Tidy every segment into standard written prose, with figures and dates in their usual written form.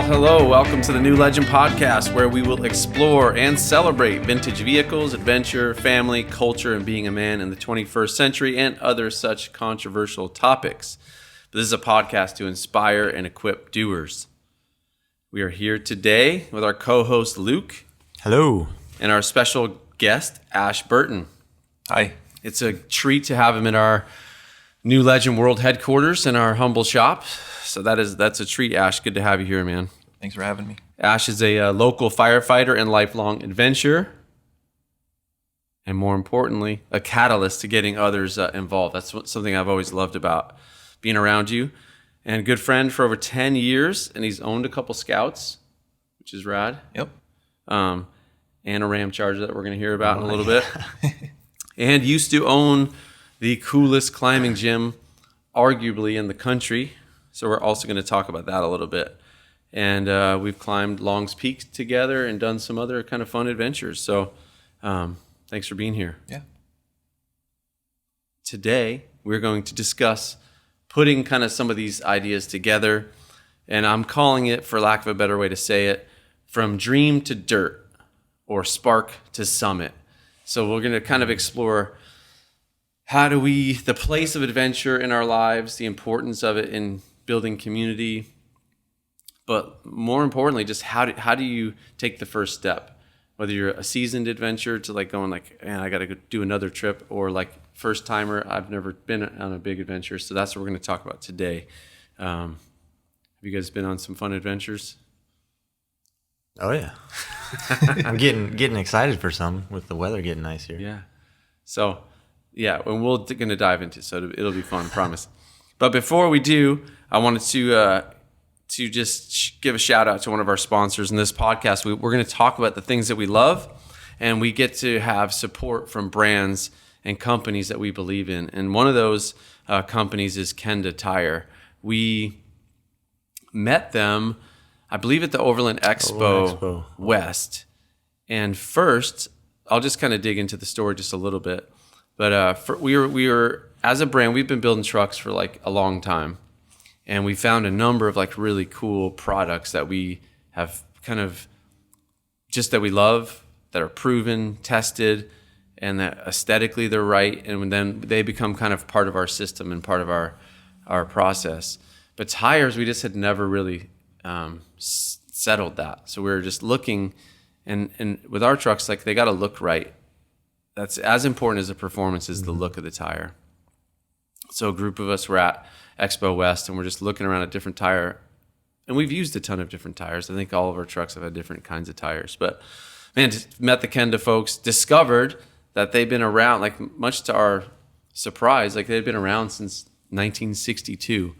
Hello. Welcome to the New Legend Podcast, where we will explore and celebrate vintage vehicles, adventure, family, culture, and being a man in the 21st century, and other such controversial topics. This is a podcast to inspire and equip doers. We are here today with our co-host Luke. Hello. And our special guest, Ash Burton. Hi. It's a treat to have him in our New Legend World headquarters in our humble shop. So that's a treat, Ash. Good to have you here, man. Thanks for having me. Ash is a local firefighter and lifelong adventurer. And more importantly, a catalyst to getting others involved. That's something I've always loved about being around you. And a good friend for over 10 years. And he's owned a couple Scouts, which is rad. Yep. And a Ram Charger that we're going to hear about in a little bit. And used to own the coolest climbing gym, arguably, in the country. So we're also going to talk about that a little bit. And we've climbed Long's Peak together and done some other kind of fun adventures. So thanks for being here. Yeah. Today, we're going to discuss putting kind of some of these ideas together. And I'm calling it, for lack of a better way to say it, from dream to dirt or spark to summit. So we're going to kind of explore the place of adventure in our lives, the importance of it in building community, but more importantly, just how do you take the first step? Whether you're a seasoned adventurer to like going like, man, I got to go do another trip, or like first timer, I've never been on a big adventure. So that's what we're going to talk about today. Have you guys been on some fun adventures? Oh yeah. I'm getting excited for some with the weather getting nice here. Yeah. So yeah, and we're going to dive into it, so it'll be fun, promise. But before we do, I wanted to just give a shout out to one of our sponsors in this podcast. We're going to talk about the things that we love, and we get to have support from brands and companies that we believe in. And one of those companies is Kenda Tire. We met them, I believe, at the Overland Expo West. And first, I'll just kind of dig into the story just a little bit. But we were as a brand, we've been building trucks for like a long time, and we found a number of like really cool products that we have kind of just that we love, that are proven, tested, and that aesthetically they're right, and then they become kind of part of our system and part of our process. But tires, we just had never really settled that. So we were just looking, and with our trucks, like they got to look right. That's as important as the performance is the look of the tire. So a group of us were at Expo West, and we're just looking around at different tire, and we've used a ton of different tires. I think all of our trucks have had different kinds of tires. But man, just met the Kenda folks, discovered that they've been around, like much to our surprise, like they'd been around since 1962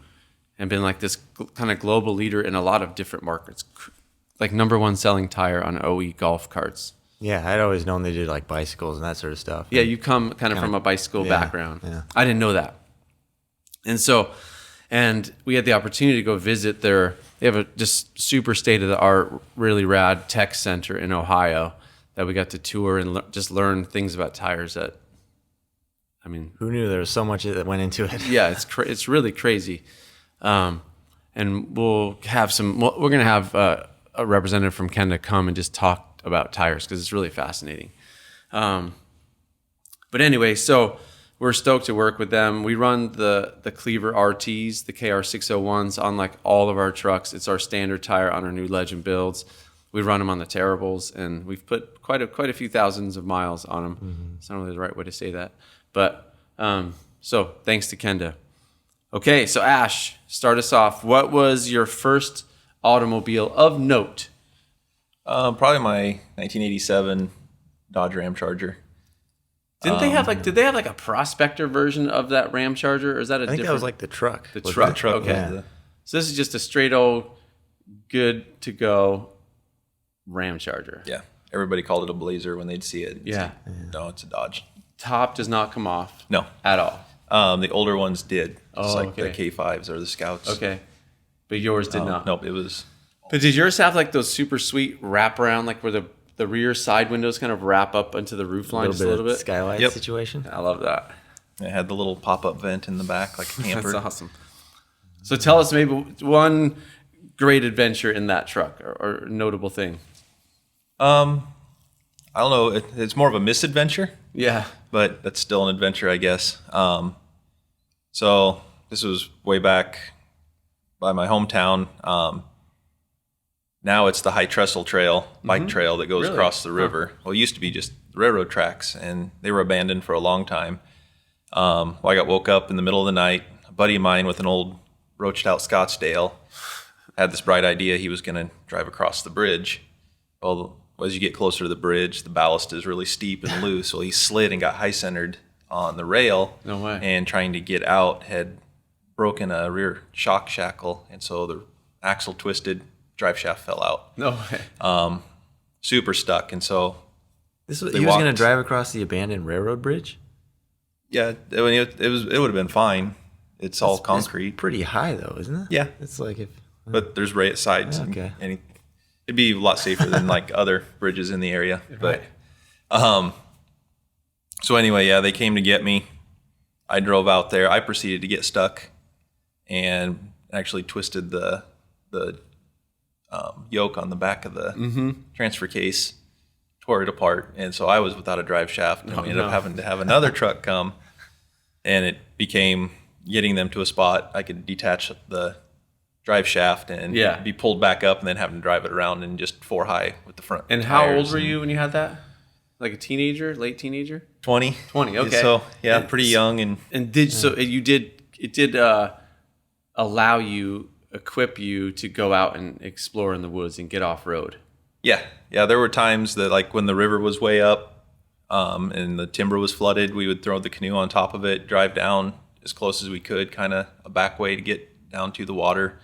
and been like this kind of global leader in a lot of different markets, like number one selling tire on OE golf carts. Yeah, I'd always known they did like bicycles and that sort of stuff. Yeah, you come kind of from a bicycle background. Yeah. I didn't know that. And we had the opportunity to go visit they have a just super state-of-the-art, really rad tech center in Ohio that we got to tour and just learn things about tires that, I mean. Who knew there was so much that went into it? Yeah, it's really crazy. And we're going to have a representative from Kenda come and just talk about tires because it's really fascinating. But anyway, so we're stoked to work with them. We run the Cleaver RTs, the KR601s on like all of our trucks. It's our standard tire on our New Legend builds. We run them on the Terribles, and we've put quite a few thousands of miles on them. Mm-hmm. It's not really the right way to say that. But so thanks to Kenda. Okay, so Ash, start us off. What was your first automobile of note? Probably my 1987 Dodge Ram Charger. Did they have like a Prospector version of that Ram Charger, or is that I think that was like the truck. The truck. Okay. Yeah. So this is just a straight old good to go Ram Charger. Yeah. Everybody called it a Blazer when they'd see it. Yeah. No, it's a Dodge. Top does not come off. No. At all. The older ones did. Just like okay. the K5s or the Scouts. Okay. But yours did not. Nope, it was. But did yours have like those super sweet wraparound, like where the rear side windows kind of wrap up into the roof line just a little bit? Skylight situation. I love that. It had the little pop-up vent in the back like a camper. That's awesome. So tell us maybe one great adventure in that truck or notable thing? I don't know. It's more of a misadventure, Yeah. but that's still an adventure, I guess. So this was way back by my hometown. Now it's the High Trestle Trail, bike trail that goes Really? across the river. Well, it used to be just railroad tracks, and they were abandoned for a long time. Well, I got woke up in the middle of the night. A buddy of mine with an old roached out Scottsdale had this bright idea he was going to drive across the bridge. Well, as you get closer to the bridge, the ballast is really steep and loose. So he slid and got high centered on the rail. No way. And trying to get out had broken a rear shock shackle, and so the axle twisted, drive shaft fell out. No way. Super stuck, and so He was They going to walked. drive across the abandoned railroad bridge? yeah, I mean, it would have been fine. It's all concrete. It's pretty high, though, isn't it? Yeah. It's like if... But there's right sides. Okay. And it'd be a lot safer than like other bridges in the area. But so anyway, yeah, they came to get me. I drove out there. I proceeded to get stuck and actually twisted the yoke on the back of the transfer case, tore it apart, and so I was without a drive shaft. And we ended up having to have another truck come, and it became getting them to a spot I could detach the drive shaft and be pulled back up, and then having to drive it around and just 4-high with the front. And how tires. old were you when you had that? Like a teenager, late teenager? 20. 20, okay. So yeah, And pretty young. And it did allow you, equip you to go out and explore in the woods and get off road. yeah, there were times that like when the river was way up and the timber was flooded, we would throw the canoe on top of it, drive down as close as we could, kind of a back way to get down to the water,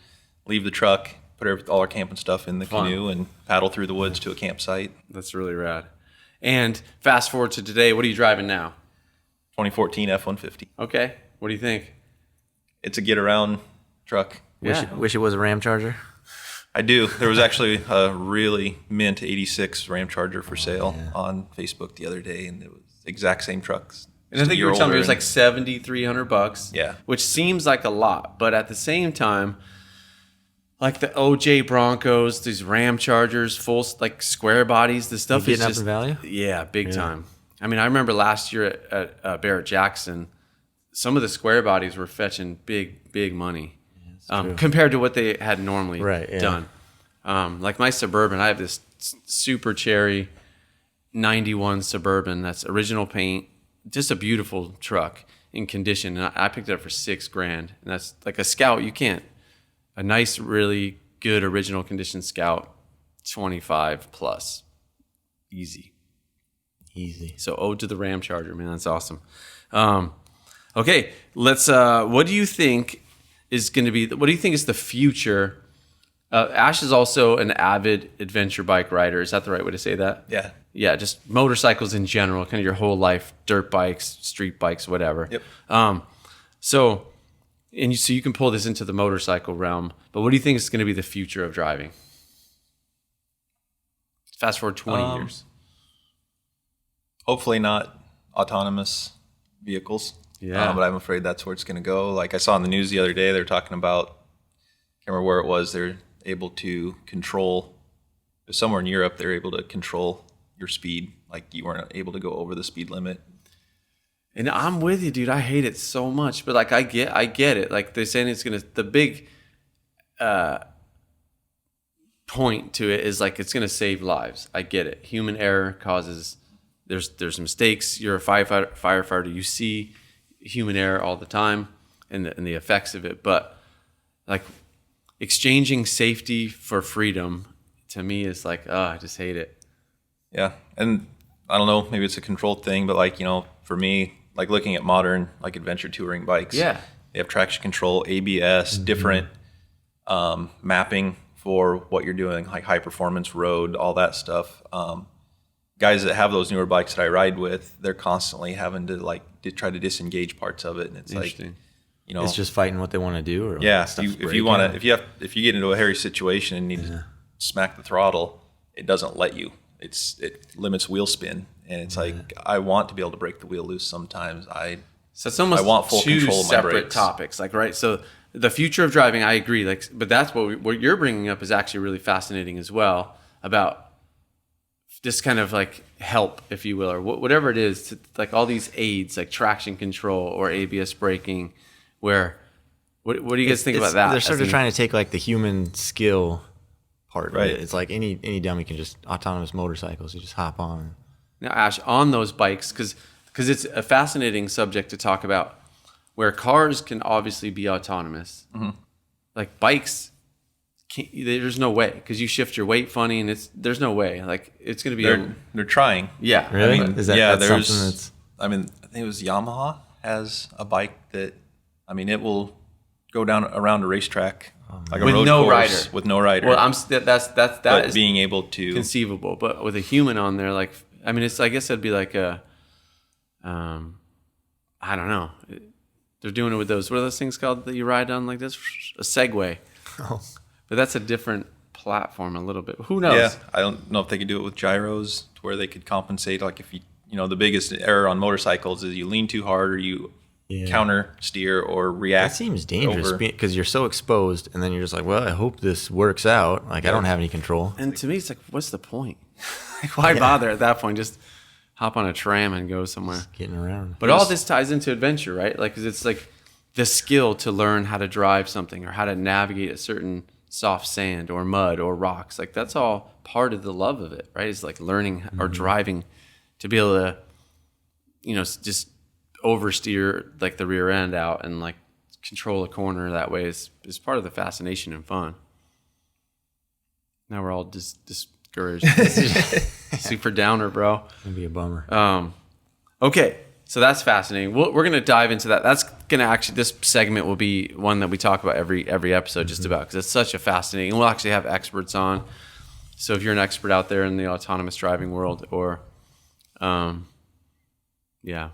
leave the truck, put all our camping stuff in the canoe, and paddle through the woods to a campsite. That's really rad. And fast forward to today, what are you driving now? 2014 F-150. Okay. What do you think? It's a get-around truck. Wish it was a Ram Charger. I do. There was actually a really mint 86 Ram Charger for sale on Facebook the other day, and it was the exact same trucks. And I think you were telling me it was like $7,300. Yeah. Which seems like a lot, but at the same time, like the OJ Broncos, these Ram Chargers, full like square bodies, the stuff is Getting just up in value? Yeah, big time. I mean, I remember last year at Barrett Jackson, some of the square bodies were fetching big money compared to what they had normally done. Like my Suburban, I have this super cherry 91 Suburban that's original paint, just a beautiful truck in condition. And I picked it up for $6,000, and that's like a Scout. A nice, really good original condition Scout, 25 plus, easy. So ode to the Ram Charger, man. That's awesome. Okay, let's. What do you think is going to be? What do you think is the future? Ash is also an avid adventure bike rider. Is that the right way to say that? Yeah. Yeah, just motorcycles in general, kind of your whole life, dirt bikes, street bikes, whatever. Yep. So you can pull this into the motorcycle realm, but what do you think is going to be the future of driving? Fast forward 20 years. Hopefully not autonomous vehicles. Yeah. But I'm afraid that's where it's going to go. Like I saw in the news the other day, they were talking about, I can't remember where it was, they're able to control, somewhere in Europe, they're able to control your speed. Like you weren't able to go over the speed limit. And I'm with you, dude. I hate it so much, but like I get it. Like they're saying the big point to it is like it's gonna save lives. I get it. Human error causes there's mistakes. You're a firefighter. You see human error all the time and the effects of it. But like exchanging safety for freedom to me is like, I just hate it. Yeah. And I don't know, maybe it's a controlled thing, but like, for me, like looking at modern like adventure touring bikes, they have traction control, ABS, different mapping for what you're doing, like high performance road, all that stuff. Guys that have those newer bikes that I ride with, they're constantly having to try to disengage parts of it, and it's like, it's just fighting what they want to do. Or if you get into a hairy situation and need to smack the throttle, it doesn't let you. It limits wheel spin, and it's like I want to be able to break the wheel loose sometimes. So it's almost I want full two control of my separate brakes. topics, like right. So the future of driving, I agree. Like, but that's what you're bringing up is actually really fascinating as well, about this kind of like help, if you will, or whatever it is, to, like all these aids like traction control or ABS braking, where what do you guys think about that? They're sort of trying to take like the human skill part Right. of it. It's like any dummy can just autonomous motorcycles. You just hop on. Now, Ash, on those bikes, because it's a fascinating subject to talk about, where cars can obviously be autonomous. Mm-hmm. Like bikes, there's no way, because you shift your weight funny, and there's no way. Like it's going to be. They're trying. Yeah. Really? I mean, Is that that's something that's? I mean, I think it was Yamaha has a bike that, I mean, it will go down around a racetrack like a With road no course rider. with no rider. Well, that but is being able to conceivable, but with a human on there, like, I mean, I guess it'd be like a, I don't know. They're doing it with those. What are those things called that you ride on like this? A Segway. Oh. But that's a different platform a little bit. Who knows? Yeah, I don't know if they could do it with gyros to where they could compensate. Like if you know, the biggest error on motorcycles is you lean too hard or you counter steer or react. That seems dangerous because you're so exposed, and then you're just like, well, I hope this works out. Like I don't have any control. And to me, it's like, what's the point? Like, why bother at that point? Just hop on a tram and go somewhere. Just getting around. But all this ties into adventure, right? Like, 'cause it's like the skill to learn how to drive something or how to navigate a certain soft sand or mud or rocks. Like, that's all part of the love of it, right? It's like learning or driving to be able to, you know, just oversteer like the rear end out and like control a corner that way is part of the fascination and fun. Now we're all discouraged. Super downer, bro. It'd be a bummer. Okay, so that's fascinating. We're going to dive into that. That's going to actually, this segment will be one that we talk about every episode just about, because it's such a fascinating, and we'll actually have experts on. So if you're an expert out there in the autonomous driving world, or, yeah.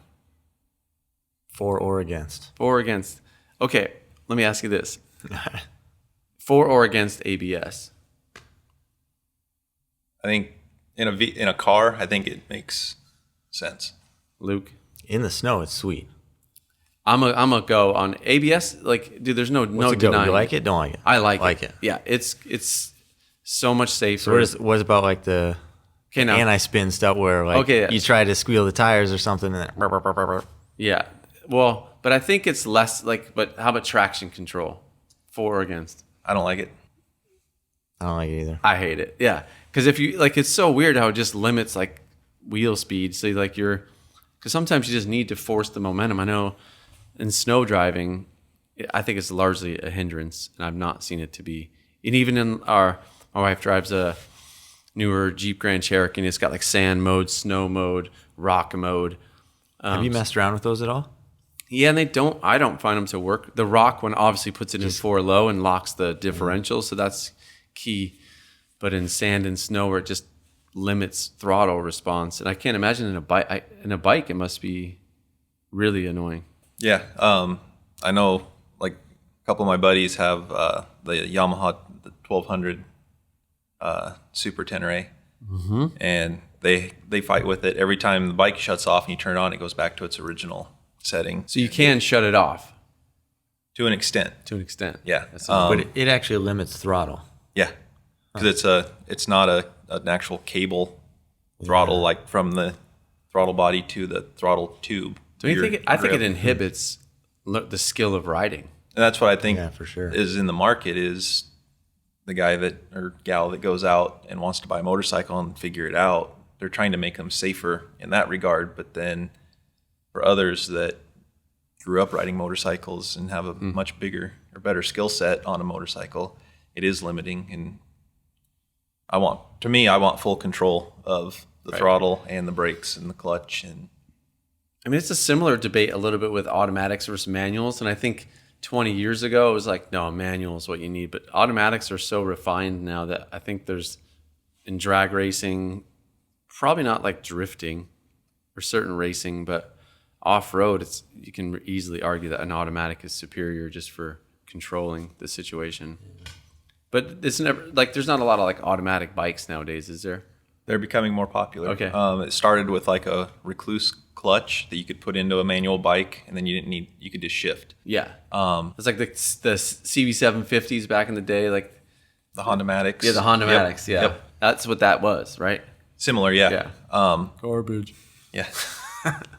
For or against? For or against. Okay, let me ask you this. For or against ABS? I think in a car, I think it makes sense. Luke? In the snow, it's sweet. I'm a go on ABS. Like, dude, there's no denying. You like it? Don't like it? I like it. Yeah, it's so much safer. So what about like the now, anti-spin stuff where like you try to squeal the tires or something and then burr, burr, burr, burr, burr. Yeah. Well, but I think it's less like, but how about traction control? For or against? I don't like it. I don't like it either. I hate it. Yeah. Because if you, like, it's so weird how it just limits like wheel speed. So like because sometimes you just need to force the momentum. I know in snow driving, I think it's largely a hindrance, and I've not seen it to be. And even in my wife drives a newer Jeep Grand Cherokee, and it's got like sand mode, snow mode, rock mode. Have you messed around with those at all? Yeah, and I don't find them to work. The rock one obviously puts it in 4 low and locks the differential, so that's key. But in sand and snow, where it just limits throttle response, and I can't imagine in a bike it must be really annoying. Yeah, I know. Like a couple of my buddies have the Yamaha 1200 Super Tenere, and they fight with it every time the bike shuts off and you turn it on. It goes back to its original setting. So you can shut it off to an extent. Yeah, but it actually limits throttle. Yeah, because it's not an actual cable throttle like from the throttle body to the throttle tube. Do you think? I think it inhibits the skill of riding. And that's what I think for sure. is in the market is the guy or gal that goes out and wants to buy a motorcycle and figure it out. They're trying to make them safer in that regard, but then for others that grew up riding motorcycles and have a much bigger or better skill set on a motorcycle, it is limiting. And I want full control of the throttle and the brakes and the clutch. And I mean, it's a similar debate a little bit with automatics versus manuals. And I think 20 years ago, it was like, no, manual is what you need. But automatics are so refined now that I think there's, in drag racing, probably not like drifting or certain racing, but off-road, you can easily argue that an automatic is superior just for controlling the situation. But it's never, like, there's not a lot of like automatic bikes nowadays, is there? They're becoming more popular. Okay. It started with like a recluse clutch that you could put into a manual bike, and then you could just shift. Yeah. It's like the CB750s back in the day, like the Honda-matics. Yeah, the Honda-matics. Yep. Yeah. Yep. That's what that was, right? Similar, yeah. Garbage. Yeah.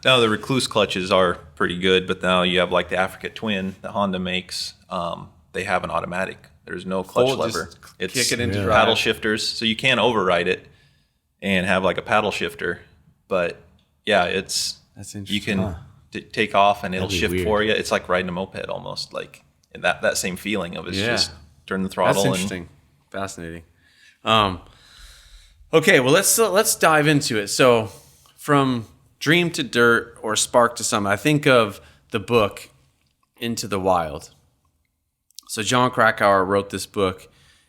No, the recluse clutches are pretty good, but now you have like the Africa Twin that Honda makes. They have an automatic. There's no clutch lever. It's kick it into paddle drive. shifters, so you can override it and have like a paddle shifter. But yeah, That's interesting. you can take off and it'll That'd be shift weird. for you. It's like riding a moped almost, like that same feeling of it's Yeah. just turn the throttle. That's interesting. Fascinating. Okay, well let's dive into it. So from dream to dirt or spark to summit, I think of the book Into the Wild. So John Krakauer wrote this book,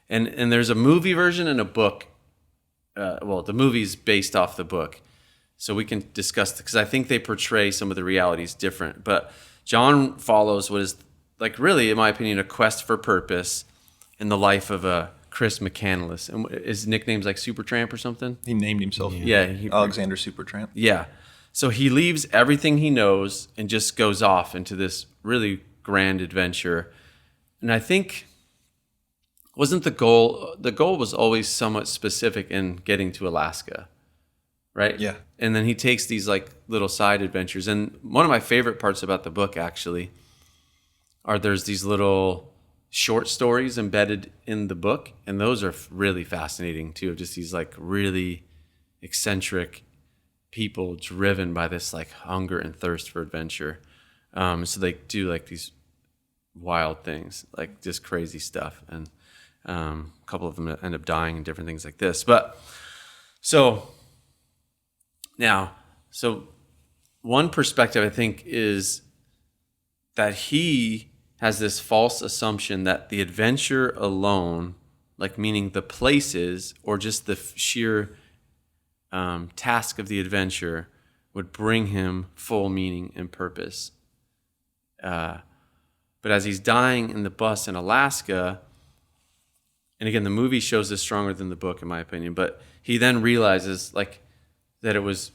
and there's a movie version and a book. Well, the movie's based off the book, so we can discuss because I think they portray some of the realities different. But John follows what is like really, in my opinion, a quest for purpose in the life of a Chris McCandless, and his nickname's like Supertramp or something. He named himself Alexander Supertramp. Yeah. So he leaves everything he knows and just goes off into this really grand adventure. And I think wasn't the goal was always somewhat specific in getting to Alaska, right? Yeah. And then he takes these like little side adventures. And one of my favorite parts about the book actually are there's these little short stories embedded in the book, and those are really fascinating too, of just these like really eccentric people driven by this like hunger and thirst for adventure. So they do like these wild things, like just crazy stuff, and a couple of them end up dying and different things like this. But so one perspective I think is that he has this false assumption that the adventure alone, like meaning the places or just the sheer task of the adventure, would bring him full meaning and purpose. But as he's dying in the bus in Alaska, and again, the movie shows this stronger than the book, in my opinion, but he then realizes like that it was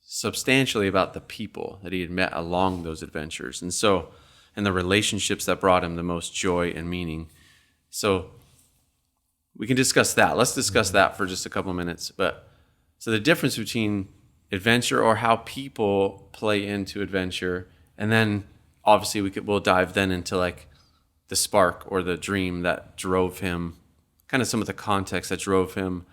substantially about the people that he had met along those adventures. And the relationships that brought him the most joy and meaning. So we can discuss that. Let's discuss that for just a couple of minutes. But so the difference between adventure or how people play into adventure, and then obviously we'll dive then into like the spark or the dream that drove him, kind of some of the context that drove him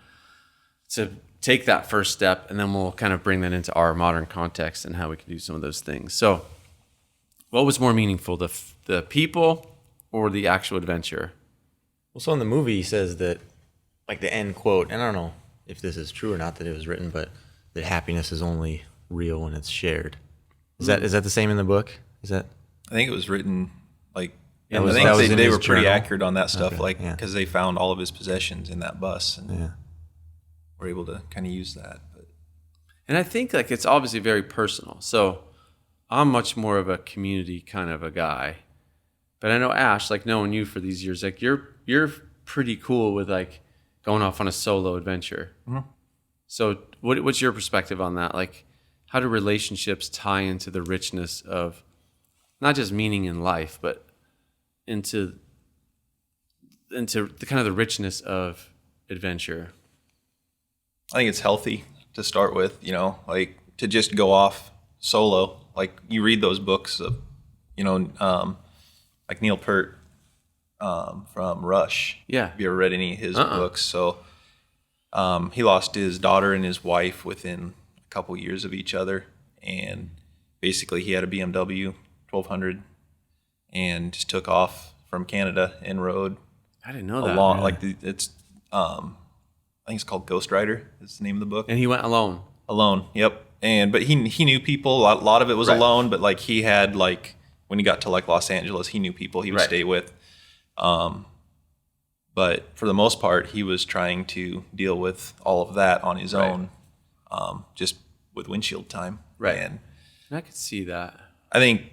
to take that first step, and then we'll kind of bring that into our modern context and how we can do some of those things. So what was more meaningful, the people or the actual adventure? Well, so in the movie, he says that, like the end quote, and I don't know if this is true or not that it was written, but that happiness is only real when it's shared. Is that the same in the book? Is that? I think it was written like. That I was think in they his were pretty journal? accurate on that stuff, Okay, because they found all of his possessions in that bus and Yeah. were able to kind of use that. But And I think like it's obviously very personal. So I'm much more of a community kind of a guy. But I know Ash, like knowing you for these years, like you're pretty cool with like going off on a solo adventure. Mm-hmm. So what's your perspective on that? Like how do relationships tie into the richness of not just meaning in life, but into the kind of the richness of adventure? I think it's healthy to start with, like to just go off solo. Like you read those books of, like Neil Peart from Rush. Yeah. Have you ever read any of his books? So he lost his daughter and his wife within a couple years of each other. And basically he had a BMW 1200 and just took off from Canada and rode I didn't know that. along. Yeah. Like it's, I think it's called Ghost Rider is the name of the book. And he went alone. Alone, yep. But he knew people. A lot of it was Right. alone. But like he had like when he got to like Los Angeles, he knew people he would Right. stay with. But for the most part, he was trying to deal with all of that on his Right. own, just with windshield time. Right. And I could see that. I think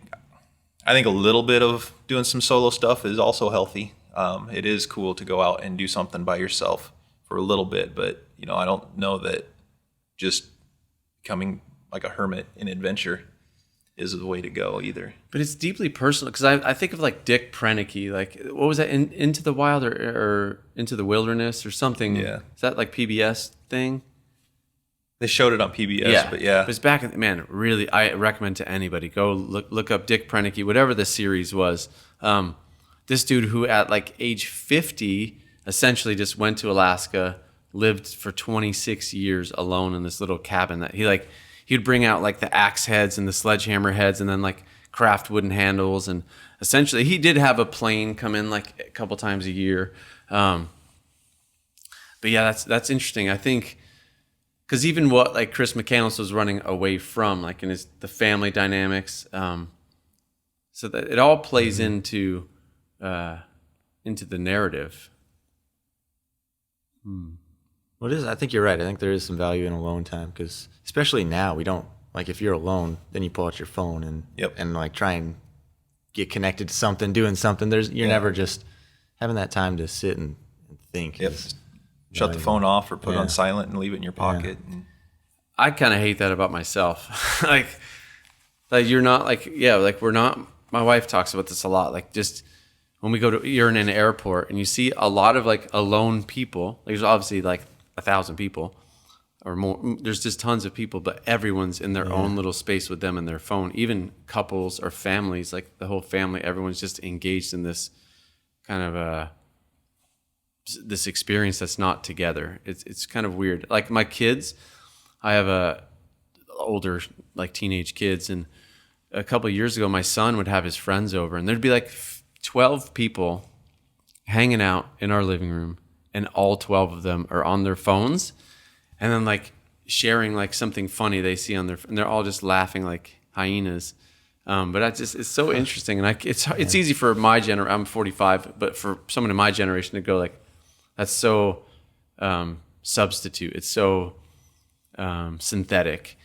a little bit of doing some solo stuff is also healthy. It is cool to go out and do something by yourself for a little bit, but I don't know that just becoming like a hermit in adventure is the way to go either. But it's deeply personal, because I think of like Dick Prenneke, like what was that, Into the Wild or Into the Wilderness or something? Yeah. Is that like PBS thing? They showed it on PBS, but yeah. It was back in, man, really, I recommend to anybody, go look up Dick Prenneke, whatever the series was. This dude who at like age 50 essentially just went to Alaska, lived for 26 years alone in this little cabin that he'd bring out like the axe heads and the sledgehammer heads and then like craft wooden handles. And essentially he did have a plane come in like a couple times a year. But yeah, that's interesting. I think, because even what like Chris McCandless was running away from, like in the family dynamics, so that it all plays into the narrative. Well, it is. I think you're right. I think there is some value in alone time, because especially now, we don't, like, if you're alone, then you pull out your phone and like try and get connected to something, doing something. You're never just having that time to sit and think. Yep. Shut the phone off or put it on silent and leave it in your pocket. Yeah. I kind of hate that about myself. like you're not like, like we're not, my wife talks about this a lot. Like just when you're in an airport and you see a lot of like alone people, there's obviously like 1,000 people or more. There's just tons of people, but everyone's in their own little space with them and their phone. Even couples or families, like the whole family, everyone's just engaged in this kind of this experience that's not together. It's kind of weird. Like my kids, I have older like teenage kids, and a couple of years ago my son would have his friends over and there'd be like 12 people hanging out in our living room, and all 12 of them are on their phones and then like sharing like something funny they see on and they're all just laughing like hyenas. But it's so interesting, and it's easy for my generation. I'm 45, but for someone in my generation to go like, that's so substitute. It's so synthetic.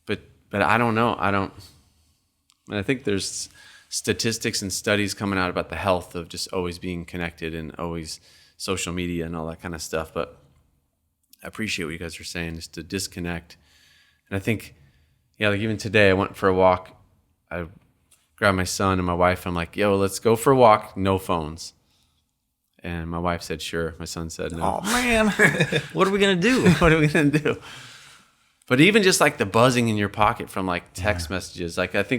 But I don't know. I think there's statistics and studies coming out about the health of just always being connected and always social media and all that kind of stuff. But I appreciate what you guys are saying, just to disconnect. And I think, like even today I went for a walk. I grabbed my son and my wife. I'm like, yo, let's go for a walk. No phones. And my wife said, sure. My son said no. Oh, man. What are we going to do? What are we going to do? But even just like the buzzing in your pocket from like text messages. Like if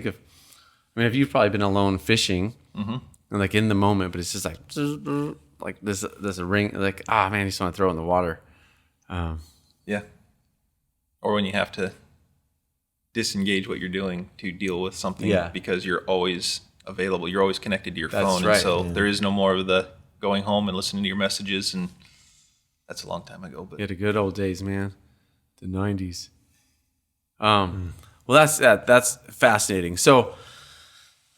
you've probably been alone fishing and like in the moment, but it's just like there's a ring, like, man, you just want to throw it in the water. Yeah. Or when you have to disengage what you're doing to deal with something because you're always available. You're always connected to your phone. Right. And so there is no more of the going home and listening to your messages. And that's a long time ago. But the good old days, man. The 90s. Well, that's fascinating. So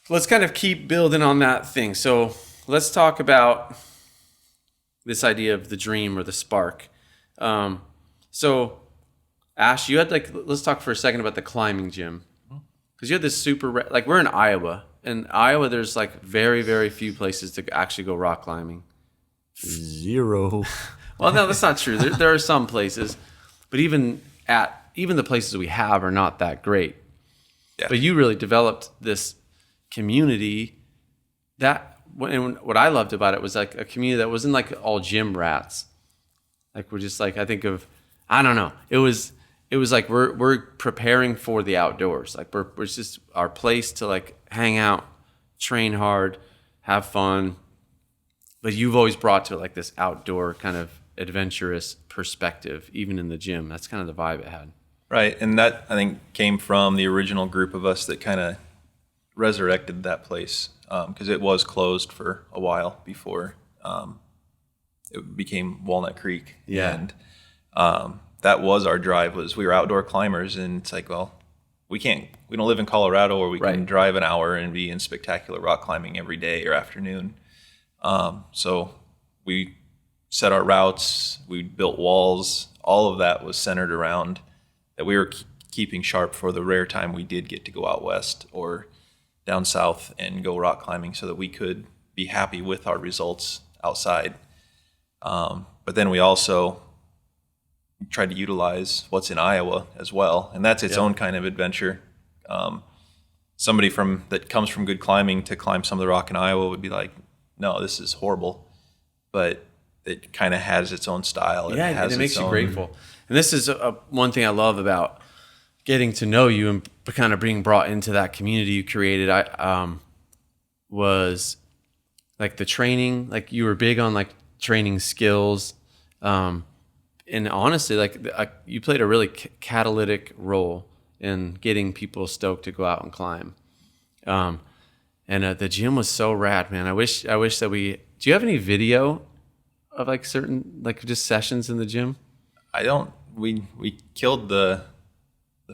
let's kind of keep building on that thing. So let's talk about this idea of the dream or the spark. So Ash, you had let's talk for a second about the climbing gym, because you had this we're in Iowa. In Iowa, there's like very, very few places to actually go rock climbing. 0. Well, no, that's not true. There are some places, but even the places we have are not that great. Yeah. But you really developed this community and what I loved about it was like a community that wasn't like all gym rats. Like we're just like, I think of, I don't know. It was like we're preparing for the outdoors. Like we're just our place to like hang out, train hard, have fun. But you've always brought to it like this outdoor kind of adventurous perspective, even in the gym. That's kind of the vibe it had. Right. And that, I think, came from the original group of us that kind of resurrected that place, because it was closed for a while before it became Walnut Creek. Yeah. And that was our drive, was we were outdoor climbers, and it's like, well, we don't live in Colorado where we can drive an hour and be in spectacular rock climbing every day or afternoon. So we set our routes, we built walls. All of that was centered around that we were keeping sharp for the rare time we did get to go out west or down south and go rock climbing, so that we could be happy with our results outside. But then we also tried to utilize what's in Iowa as well, and that's its own kind of adventure. Somebody that comes from good climbing to climb some of the rock in Iowa would be like, no, this is horrible, but it kind of has its own style. And it makes you grateful. And this is one thing I love about getting to know you and kind of being brought into that community you created. I was like the training, like you were big on like training skills. And honestly, like you played a really catalytic role in getting people stoked to go out and climb. And the gym was so rad, man. I wish that do you have any video of like certain, like just sessions in the gym? I don't, we killed the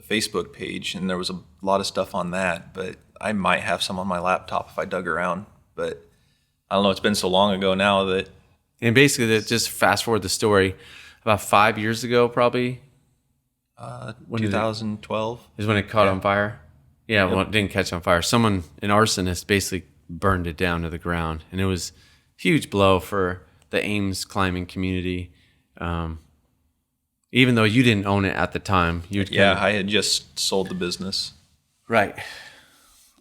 Facebook page, and there was a lot of stuff on that, but I might have some on my laptop if I dug around, but I don't know. It's been so long ago now that. And basically just fast forward the story about 5 years ago, probably. 2012 is when it caught on fire. Yeah, well, it didn't catch on fire. Someone, an arsonist, basically burned it down to the ground, and it was a huge blow for the Ames climbing community. Even though you didn't own it at the time, I had just sold the business. Right.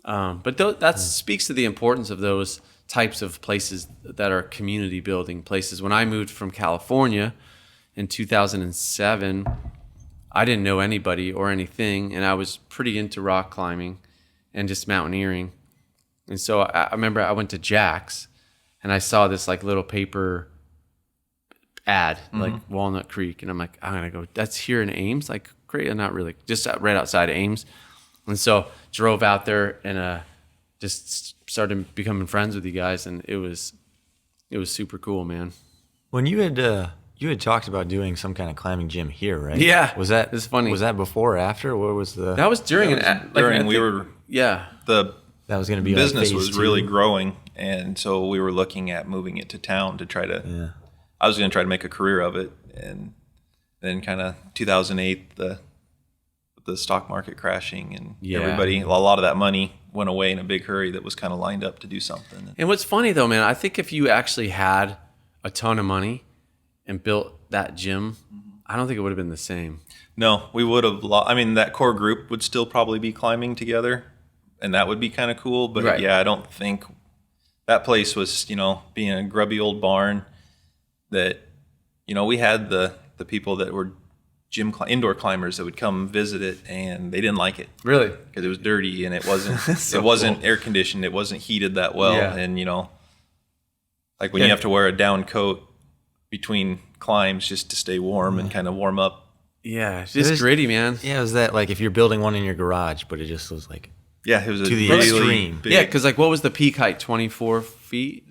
But that speaks to the importance of those types of places that are community building places. When I moved from California in 2007, I didn't know anybody or anything, and I was pretty into rock climbing and just mountaineering. And so I remember I went to Jack's, and I saw this like little paper ad, like Walnut Creek, and I'm like, I'm gonna go. That's here in Ames, like great, not really, just right outside of Ames. And so drove out there and just started becoming friends with you guys, and it was super cool, man. When you had talked about doing some kind of climbing gym here, right? Yeah. It's funny. Was that before or after? What was the? That was during that was going to be business like was really growing, and so we were looking at moving it to town to try to. Yeah. I was going to try to make a career of it, and then kind of 2008, the stock market crashing, and a lot of that money went away in a big hurry that was kind of lined up to do something. And what's funny though, man, I think if you actually had a ton of money and built that gym, I don't think it would have been the same. No, we would have. I mean, that core group would still probably be climbing together, and that would be kind of cool. But I don't think that place was, being a grubby old barn that, we had the people that were indoor climbers that would come visit it, and they didn't like it. Really? Because it was dirty, and it wasn't air conditioned. It wasn't heated that well. Yeah. And, like when you have to wear a down coat between climbs just to stay warm and kind of warm up. Yeah, it's just gritty, man. Yeah, it was that like if you're building one in your garage, but it just was like it was to the extreme. Yeah, because like what was the peak height? 24 feet?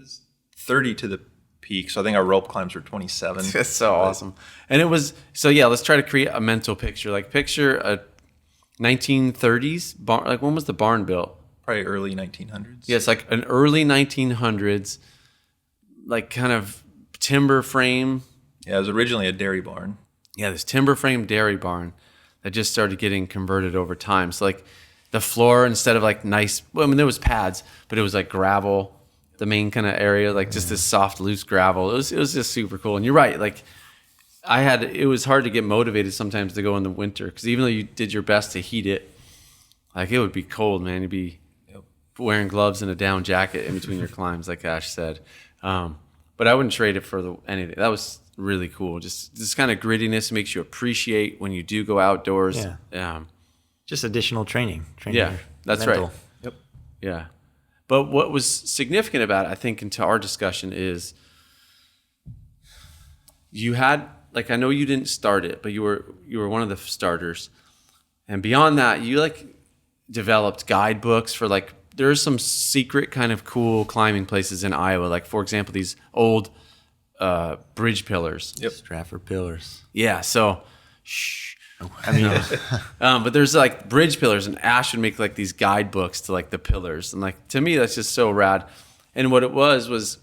30 to the peak. So I think our rope climbs were 27. That's so awesome. And it was let's try to create a mental picture. Like picture a 1930s barn. Like when was the barn built? Probably early 1900s. Yeah, it's like an early 1900s, like kind of timber frame. Yeah, it was originally a dairy barn. Yeah, this timber frame dairy barn that just started getting converted over time. So like the floor, instead of like nice, there was pads, but it was like gravel, the main kind of area, like just this soft, loose gravel. It was just super cool. And you're right, like it was hard to get motivated sometimes to go in the winter, because even though you did your best to heat it, like it would be cold, man. You'd be wearing gloves and a down jacket in between your climbs, like Ash said. But I wouldn't trade it for anything. That was really cool. Just this kind of grittiness makes you appreciate when you do go outdoors. Yeah. Just additional training. Yeah, that's mental. Right. Yep. Yeah. But what was significant about it, I think, into our discussion is you had, like, I know you didn't start it, but you were one of the starters. And beyond that, you like developed guidebooks for like, there's some secret kind of cool climbing places in Iowa. Like, for example, these old bridge pillars. Yep. Stratford pillars. Yeah. So, but there's like bridge pillars, and Ash would make like these guidebooks to like the pillars. And like, to me, that's just so rad. And what it was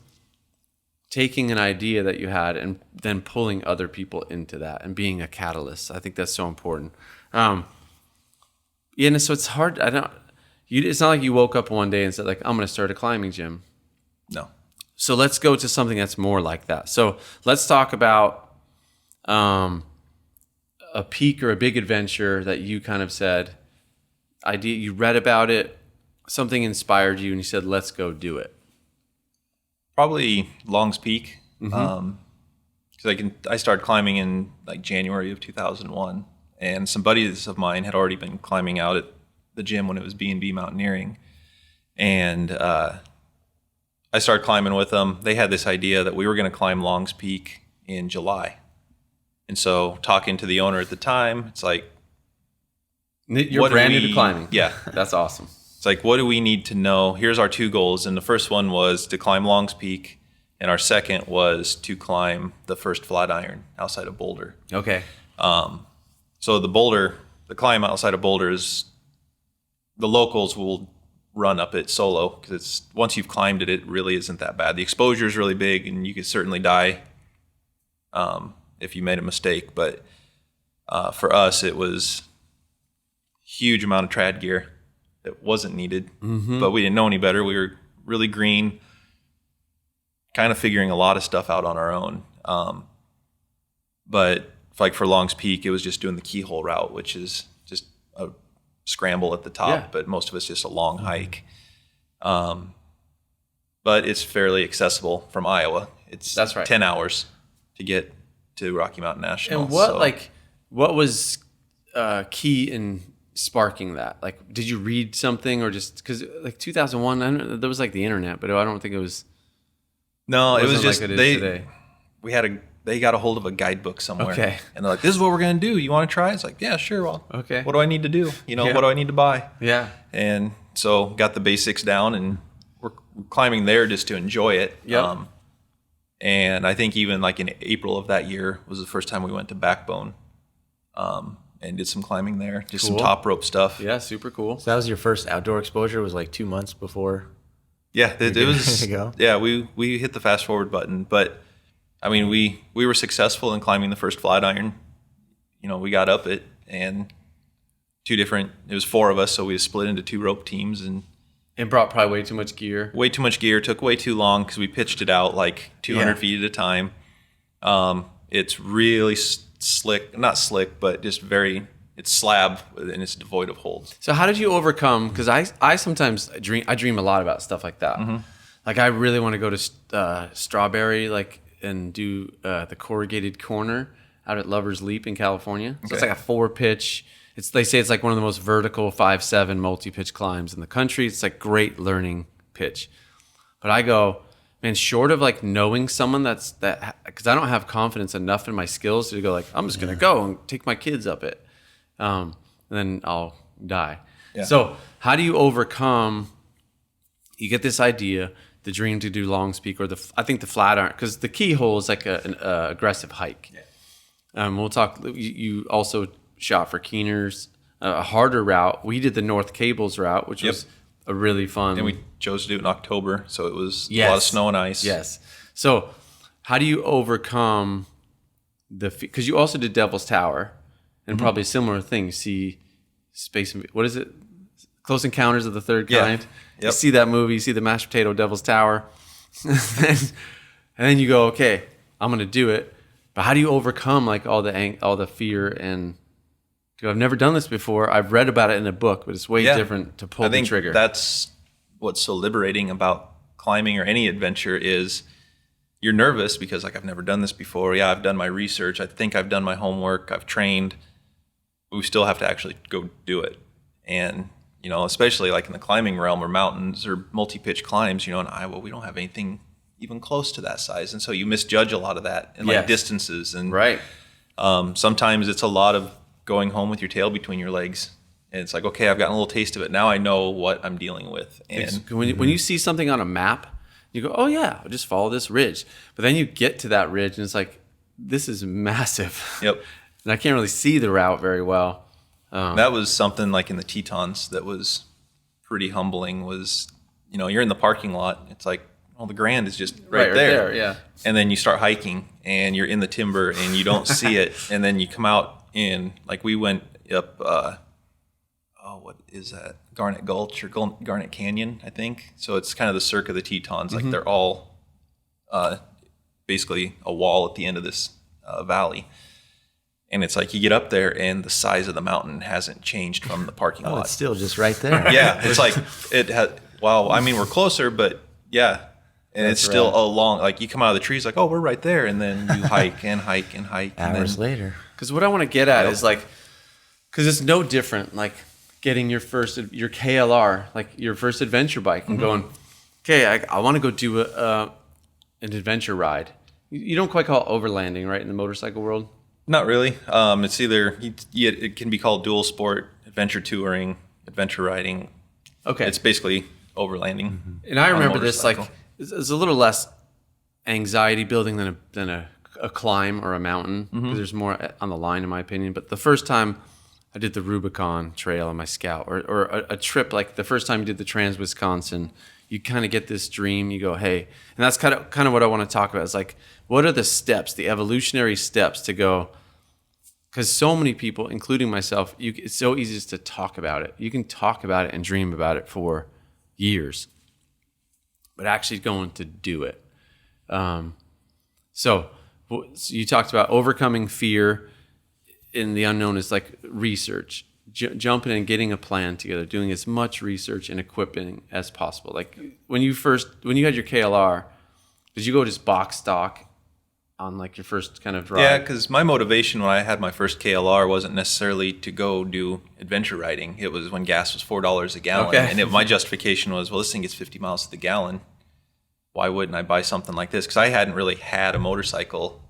taking an idea that you had and then pulling other people into that and being a catalyst. I think that's so important. And so it's hard. It's not like you woke up one day and said like, I'm going to start a climbing gym. No. So let's go to something that's more like that. So let's talk about a peak or a big adventure that you kind of said, you read about it, something inspired you, and you said, let's go do it? Probably Long's Peak. Because I started climbing in like January of 2001, and some buddies of mine had already been climbing out at the gym when it was B&B Mountaineering, and I started climbing with them. They had this idea that we were going to climb Long's Peak in July, and so talking to the owner at the time, it's like, you're brand new to climbing. Yeah, that's awesome. It's like, what do we need to know? Here's our 2 goals, and the first one was to climb Long's Peak. And our second was to climb the first Flatiron outside of Boulder. Okay. So the climb outside of Boulder is, the locals will run up it solo, because it's, once you've climbed it, it really isn't that bad. The exposure is really big, and you could certainly die if you made a mistake. But for us, it was huge amount of trad gear that wasn't needed, but we didn't know any better. We were really green, kind of figuring a lot of stuff out on our own. But like for Long's Peak, it was just doing the keyhole route, which is just a scramble at the top, but most of it's just a long hike. But it's fairly accessible from Iowa. That's right. 10 hours to get to Rocky Mountain National. And what was key in sparking that? Like, did you read something, or just because like 2001, there was like the internet, but I don't think it was. No, it was just like it is today. They got a hold of a guidebook somewhere. Okay. And they're like, this is what we're going to do. You want to try? It's like, yeah, sure. Well, okay. What do I need to do? What do I need to buy? Yeah. And so got the basics down, and we're climbing there just to enjoy it. Yep. And I think even like in April of that year was the first time we went to Backbone and did some climbing there. Just some top rope stuff. Yeah, super cool. So that was your first outdoor exposure? It was like 2 months before? Yeah, it was. Yeah, we hit the fast forward button, but I mean, we were successful in climbing the first Flatiron. We got up it, and it was 4 of us, so we split into 2 rope teams and brought probably way too much gear. Way too much gear, took way too long because we pitched it out like 200 feet at a time. It's really slick, not slick, but just it's slab and it's devoid of holds. So how did you overcome? Because I sometimes dream a lot about stuff like that. Mm-hmm. Like I really want to go to Strawberry, and do the corrugated corner out at Lover's Leap in California. So it's like a 4-pitch. They say it's like one of the most vertical 5-7 multi-pitch climbs in the country. It's like great learning pitch. But I go, man, short of like knowing someone because I don't have confidence enough in my skills to go like, I'm just gonna go and take my kids up it. And then I'll die. Yeah. So how do you overcome, you get this idea, the dream to do Long's Peak, or I think the Flatiron, because the keyhole is like an aggressive hike. Yeah. We'll talk, you also shot for Keener's, a harder route. We did the North Cables route, which was a really fun. And we chose to do it in October, so it was a lot of snow and ice. Yes. So how do you overcome because you also did Devil's Tower, and probably a similar thing. You see what is it? Close Encounters of the Third Kind. Yep. You see that movie, you see the mashed potato Devil's Tower, and then you go, okay, I'm going to do it. But how do you overcome like all the fear and I've never done this before. I've read about it in a book, but it's way different to pull the trigger. I think that's what's so liberating about climbing or any adventure is you're nervous because like I've never done this before. Yeah, I've done my research. I think I've done my homework. I've trained. But we still have to actually go do it. And, especially like in the climbing realm or mountains or multi-pitch climbs, in Iowa, we don't have anything even close to that size. And so you misjudge a lot of that in like distances. And right. Sometimes it's a lot of going home with your tail between your legs. And it's like, okay, I've gotten a little taste of it. Now I know what I'm dealing with. And when you see something on a map, you go, oh yeah, I'll just follow this ridge. But then you get to that ridge and it's like, this is massive. Yep. And I can't really see the route very well. That was something like in the Tetons that was pretty humbling was, you're in the parking lot. It's like, well, the Grand is just right there. Yeah. And then you start hiking and you're in the timber and you don't see it. And then you come out in, like we went up, what is that? Garnet Gulch or Garnet Canyon, I think. So it's kind of the cirque of the Tetons. Like they're all basically a wall at the end of this valley. And it's like you get up there and the size of the mountain hasn't changed from the parking lot. It's still just right there. Yeah, it's like it has. Wow, I mean we're closer, but yeah, and it's still a long. Like you come out of the trees, like, oh, we're right there, and then you hike and hike and hike. Hours later. Because what I want to get at is like, because it's no different. Like getting your KLR, like your first adventure bike, and going, okay, I want to go do an adventure ride. You don't quite call it overlanding, right, in the motorcycle world? Not really. It's either it can be called dual sport, adventure touring, adventure riding. Okay, it's basically overlanding. And I remember this like it's a little less anxiety building than a climb or a mountain because there's more on the line in my opinion. But the first time I did the Rubicon Trail on my Scout or a trip like the first time you did the Trans-Wisconsin, you kind of get this dream. You go, hey, and that's kind of what I want to talk about. Is like, what are the steps, the evolutionary steps to go? Because so many people, including myself, it's so easy just to talk about it. You can talk about it and dream about it for years, but actually going to do it. So you talked about overcoming fear in the unknown is like research. Jumping and getting a plan together, doing as much research and equipping as possible. Like when you had your KLR, did you go just box stock on like your first kind of ride? Yeah, because my motivation when I had my first KLR wasn't necessarily to go do adventure riding. It was when gas was $4 a gallon. Okay. And my justification was, well, this thing gets 50 miles to the gallon. Why wouldn't I buy something like this? Because I hadn't really had a motorcycle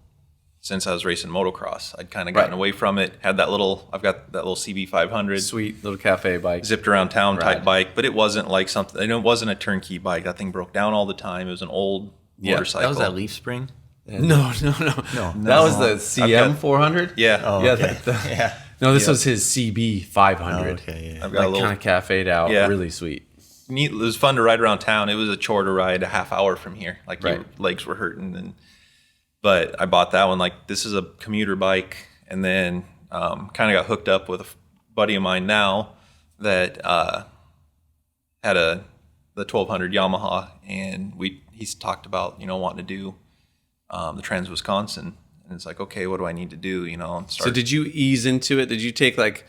since I was racing motocross. I'd kind of gotten away from it. I've got that little CB 500. Sweet little cafe bike. Zipped around town type bike, but it wasn't like something, it wasn't a turnkey bike. That thing broke down all the time. It was an old motorcycle. That was that leaf spring? No. That was the CM 400? Yeah. Oh, yeah, okay. yeah. No, this was his CB 500. Oh, okay, yeah. I've got a little kind of cafe'd out. Yeah. Really sweet. Neat. It was fun to ride around town. It was a chore to ride a half hour from here. Like your legs were hurting. But I bought that one. Like, this is a commuter bike. And then kind of got hooked up with a buddy of mine now that had the 1200 Yamaha. And he's talked about, wanting to do the Trans-Wisconsin. And it's like, okay, what do I need to do? And start. So did you ease into it? Did you take like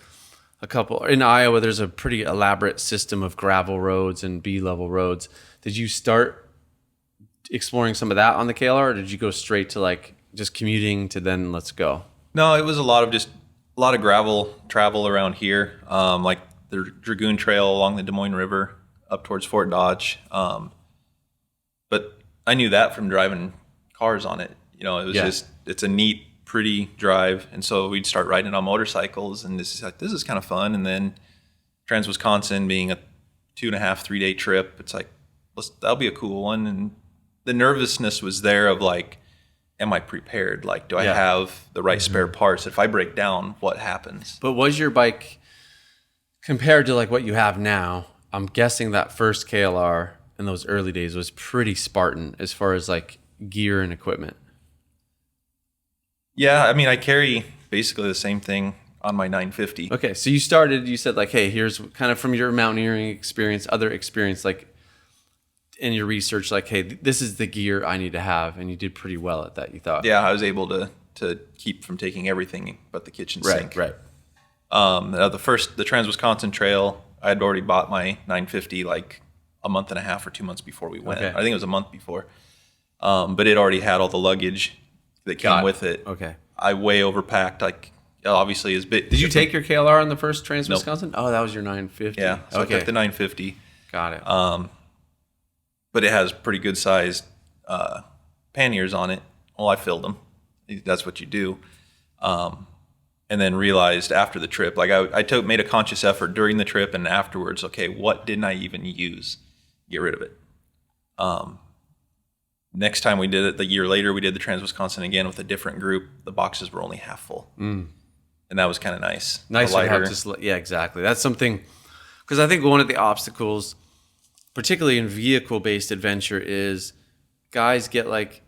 a couple in Iowa? There's a pretty elaborate system of gravel roads and B-level roads. Did you start exploring some of that on the KLR, or did you go straight to like just commuting to then let's go? No, it was a lot of gravel travel around here, like the Dragoon Trail along the Des Moines River up towards Fort Dodge. But I knew that from driving cars on it. It was it's a neat, pretty drive, and so we'd start riding on motorcycles, and this is kind of fun. And then Trans-Wisconsin being a 2.5-3 day trip, it's like that'll be a cool one. And the nervousness was there of like, am I prepared? Like, do I have the right spare parts? If I break down, what happens? But was your bike compared to like what you have now? I'm guessing that first KLR in those early days was pretty Spartan as far as like gear and equipment. Yeah, I mean, I carry basically the same thing on my 950. Okay, so you said like, hey, here's kind of from your mountaineering experience, other experience, like in your research, like, hey, this is the gear I need to have, and you did pretty well at that, you thought. Yeah, I was able to keep from taking everything but the kitchen sink. Right. The Trans-Wisconsin Trail, I had already bought my 950 like a month and a half or 2 months before we went. Okay. I think it was a month before. But it already had all the luggage that came with it. Okay. I way overpacked, like obviously is bit. Did you take your KLR on the first Trans-Wisconsin? Nope. Oh, that was your 950. Yeah, so I took the 950. Got it. But it has pretty good sized panniers on it. Well, I filled them. That's what you do. And then realized after the trip, like I made a conscious effort during the trip and afterwards, okay, what didn't I even use? Get rid of it. Next time we did it, the year later, we did the Trans-Wisconsin again with a different group. The boxes were only half full. And that was kind of nice. Nice to have just, yeah, exactly. That's something, because I think one of the obstacles, particularly in vehicle-based adventure, is guys get like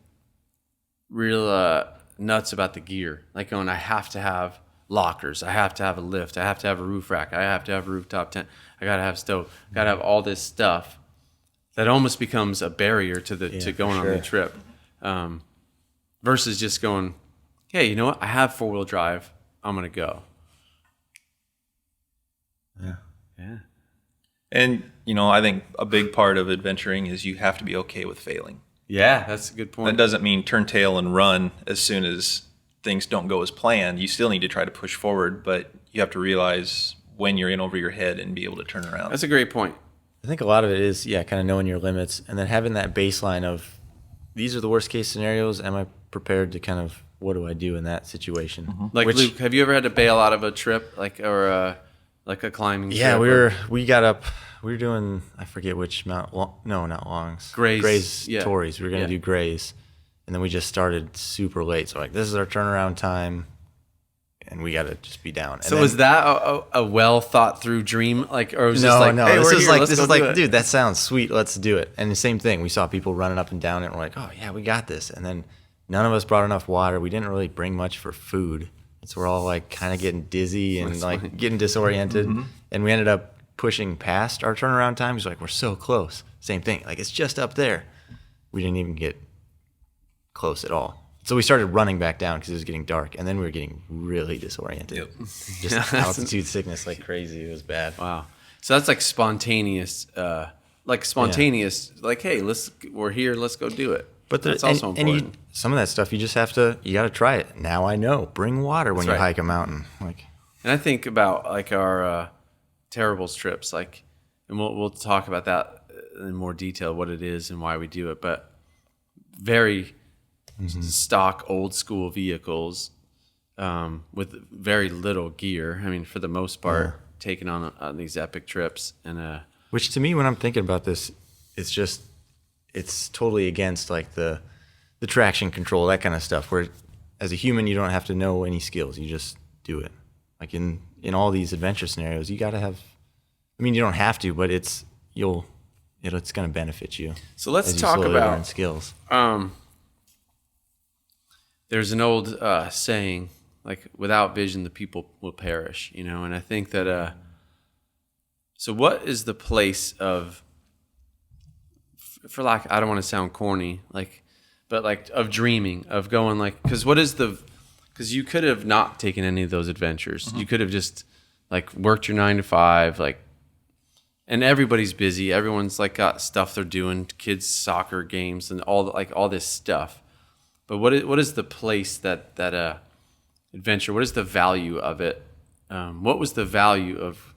real nuts about the gear. Like going, I have to have lockers. I have to have a lift. I have to have a roof rack. I have to have a rooftop tent. I got to have stove. Got to have all this stuff. That almost becomes a barrier to going on the trip, versus just going, hey, you know what? I have 4-wheel drive. I'm gonna go. Yeah. Yeah. And, I think a big part of adventuring is you have to be okay with failing. Yeah, that's a good point. That doesn't mean turn tail and run as soon as things don't go as planned. You still need to try to push forward, but you have to realize when you're in over your head and be able to turn around. That's a great point. I think a lot of it is, kind of knowing your limits and then having that baseline of these are the worst case scenarios. Am I prepared to kind of, what do I do in that situation? Mm-hmm. Like, Luke, have you ever had to bail out of a trip, like a climbing trip? Yeah, we were doing, I forget which mount, no, not Longs. Grays, yeah. Tories. We were going to do Grays. And then we just started super late. So this is our turnaround time. And we got to just be down. So was that a well thought through dream? Like, or was just like, no, hey, this is like, dude, that sounds sweet. Let's do it. And the same thing. We saw people running up and down it. And we're like, oh yeah, we got this. And then none of us brought enough water. We didn't really bring much for food. So we're all like kind of getting dizzy and getting disoriented. Mm-hmm. And we ended up pushing past our turnaround time. He's like, we're so close. Same thing. Like, it's just up there. We didn't even get close at all. So we started running back down because it was getting dark, and then we were getting really disoriented. Yep. Just altitude sickness like crazy. It was bad. Wow. So that's like spontaneous, like, hey, we're here, let's go do it. But that's also important. And some of that stuff you just you got to try it. Now I know. Bring water when you hike a mountain. And I think about like our Terribles trips, like, and we'll talk about that in more detail, what it is and why we do it, but very stock old school vehicles with very little gear. I mean, for the most part, taking on these epic trips. And which to me, when I'm thinking about this, it's totally against like the traction control, that kind of stuff, where as a human, you don't have to know any skills. You just do it. Like in all these adventure scenarios, you got to have, I mean, you don't have to, but it's going to benefit you. So let's as you talk slowly about learn skills. There's an old saying, like, without vision, the people will perish, and I think that, so what is the place of, I don't want to sound corny, but of dreaming, of going because you could have not taken any of those adventures. Mm-hmm. You could have just worked your 9 to 5, and everybody's busy. Everyone's got stuff they're doing, kids' soccer games and all this stuff. But what is the place that adventure? What is the value of it? What was the value of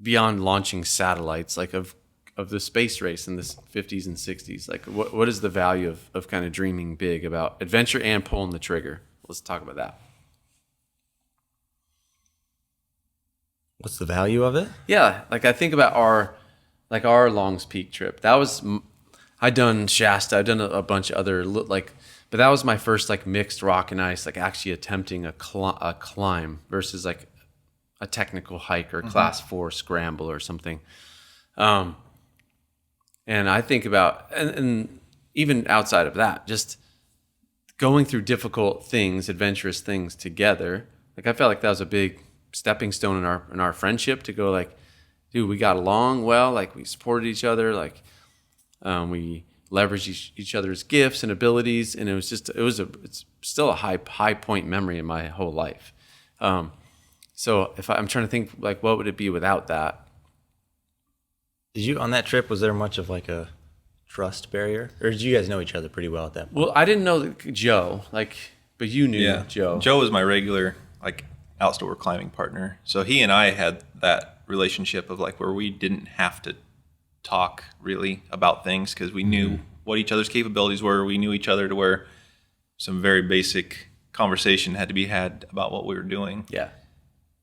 beyond launching satellites, of the space race in the 50s and 60s? What is the value of kind of dreaming big about adventure and pulling the trigger? Let's talk about that. What's the value of it? Yeah, I think about our Longs Peak trip. That was, I'd done Shasta, I'd done a bunch of other but that was my first mixed rock and ice, actually attempting a climb versus a technical hike or class 4 scramble or something. And I think about, and even outside of that, just going through difficult things, adventurous things together. I felt like that was a big stepping stone in our friendship, to go dude, we got along well, we supported each other, we leveraged each other's gifts and abilities, and it's still a high point memory in my whole life. So if I'm trying to think what would it be without that? Did you, on that trip, was there much of a trust barrier, or did you guys know each other pretty well at that point? Well, I didn't know Joe, but you knew Joe. Joe was my regular outdoor climbing partner. So he and I had that relationship of where we didn't have to talk really about things because we knew what each other's capabilities were. We knew each other to where some very basic conversation had to be had about what we were doing. Yeah.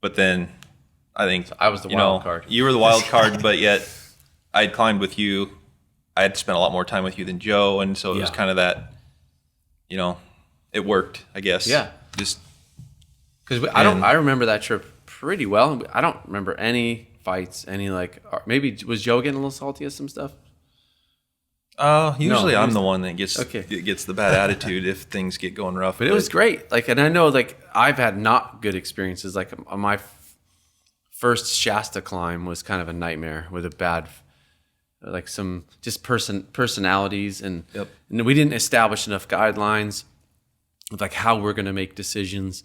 But then I think I was the wild card. You were the wild card, but yet I'd climbed with you. I had spent a lot more time with you than Joe, and so it was kind of that, it worked, I guess. Yeah. Just because I remember that trip pretty well. I don't remember any fights, any maybe was Joe getting a little salty at some stuff? Usually I'm the one that gets the bad attitude if things get going rough. But it was great. And I know I've had not good experiences. My first Shasta climb was kind of a nightmare with a bad, some just personalities, and we didn't establish enough guidelines of how we're going to make decisions.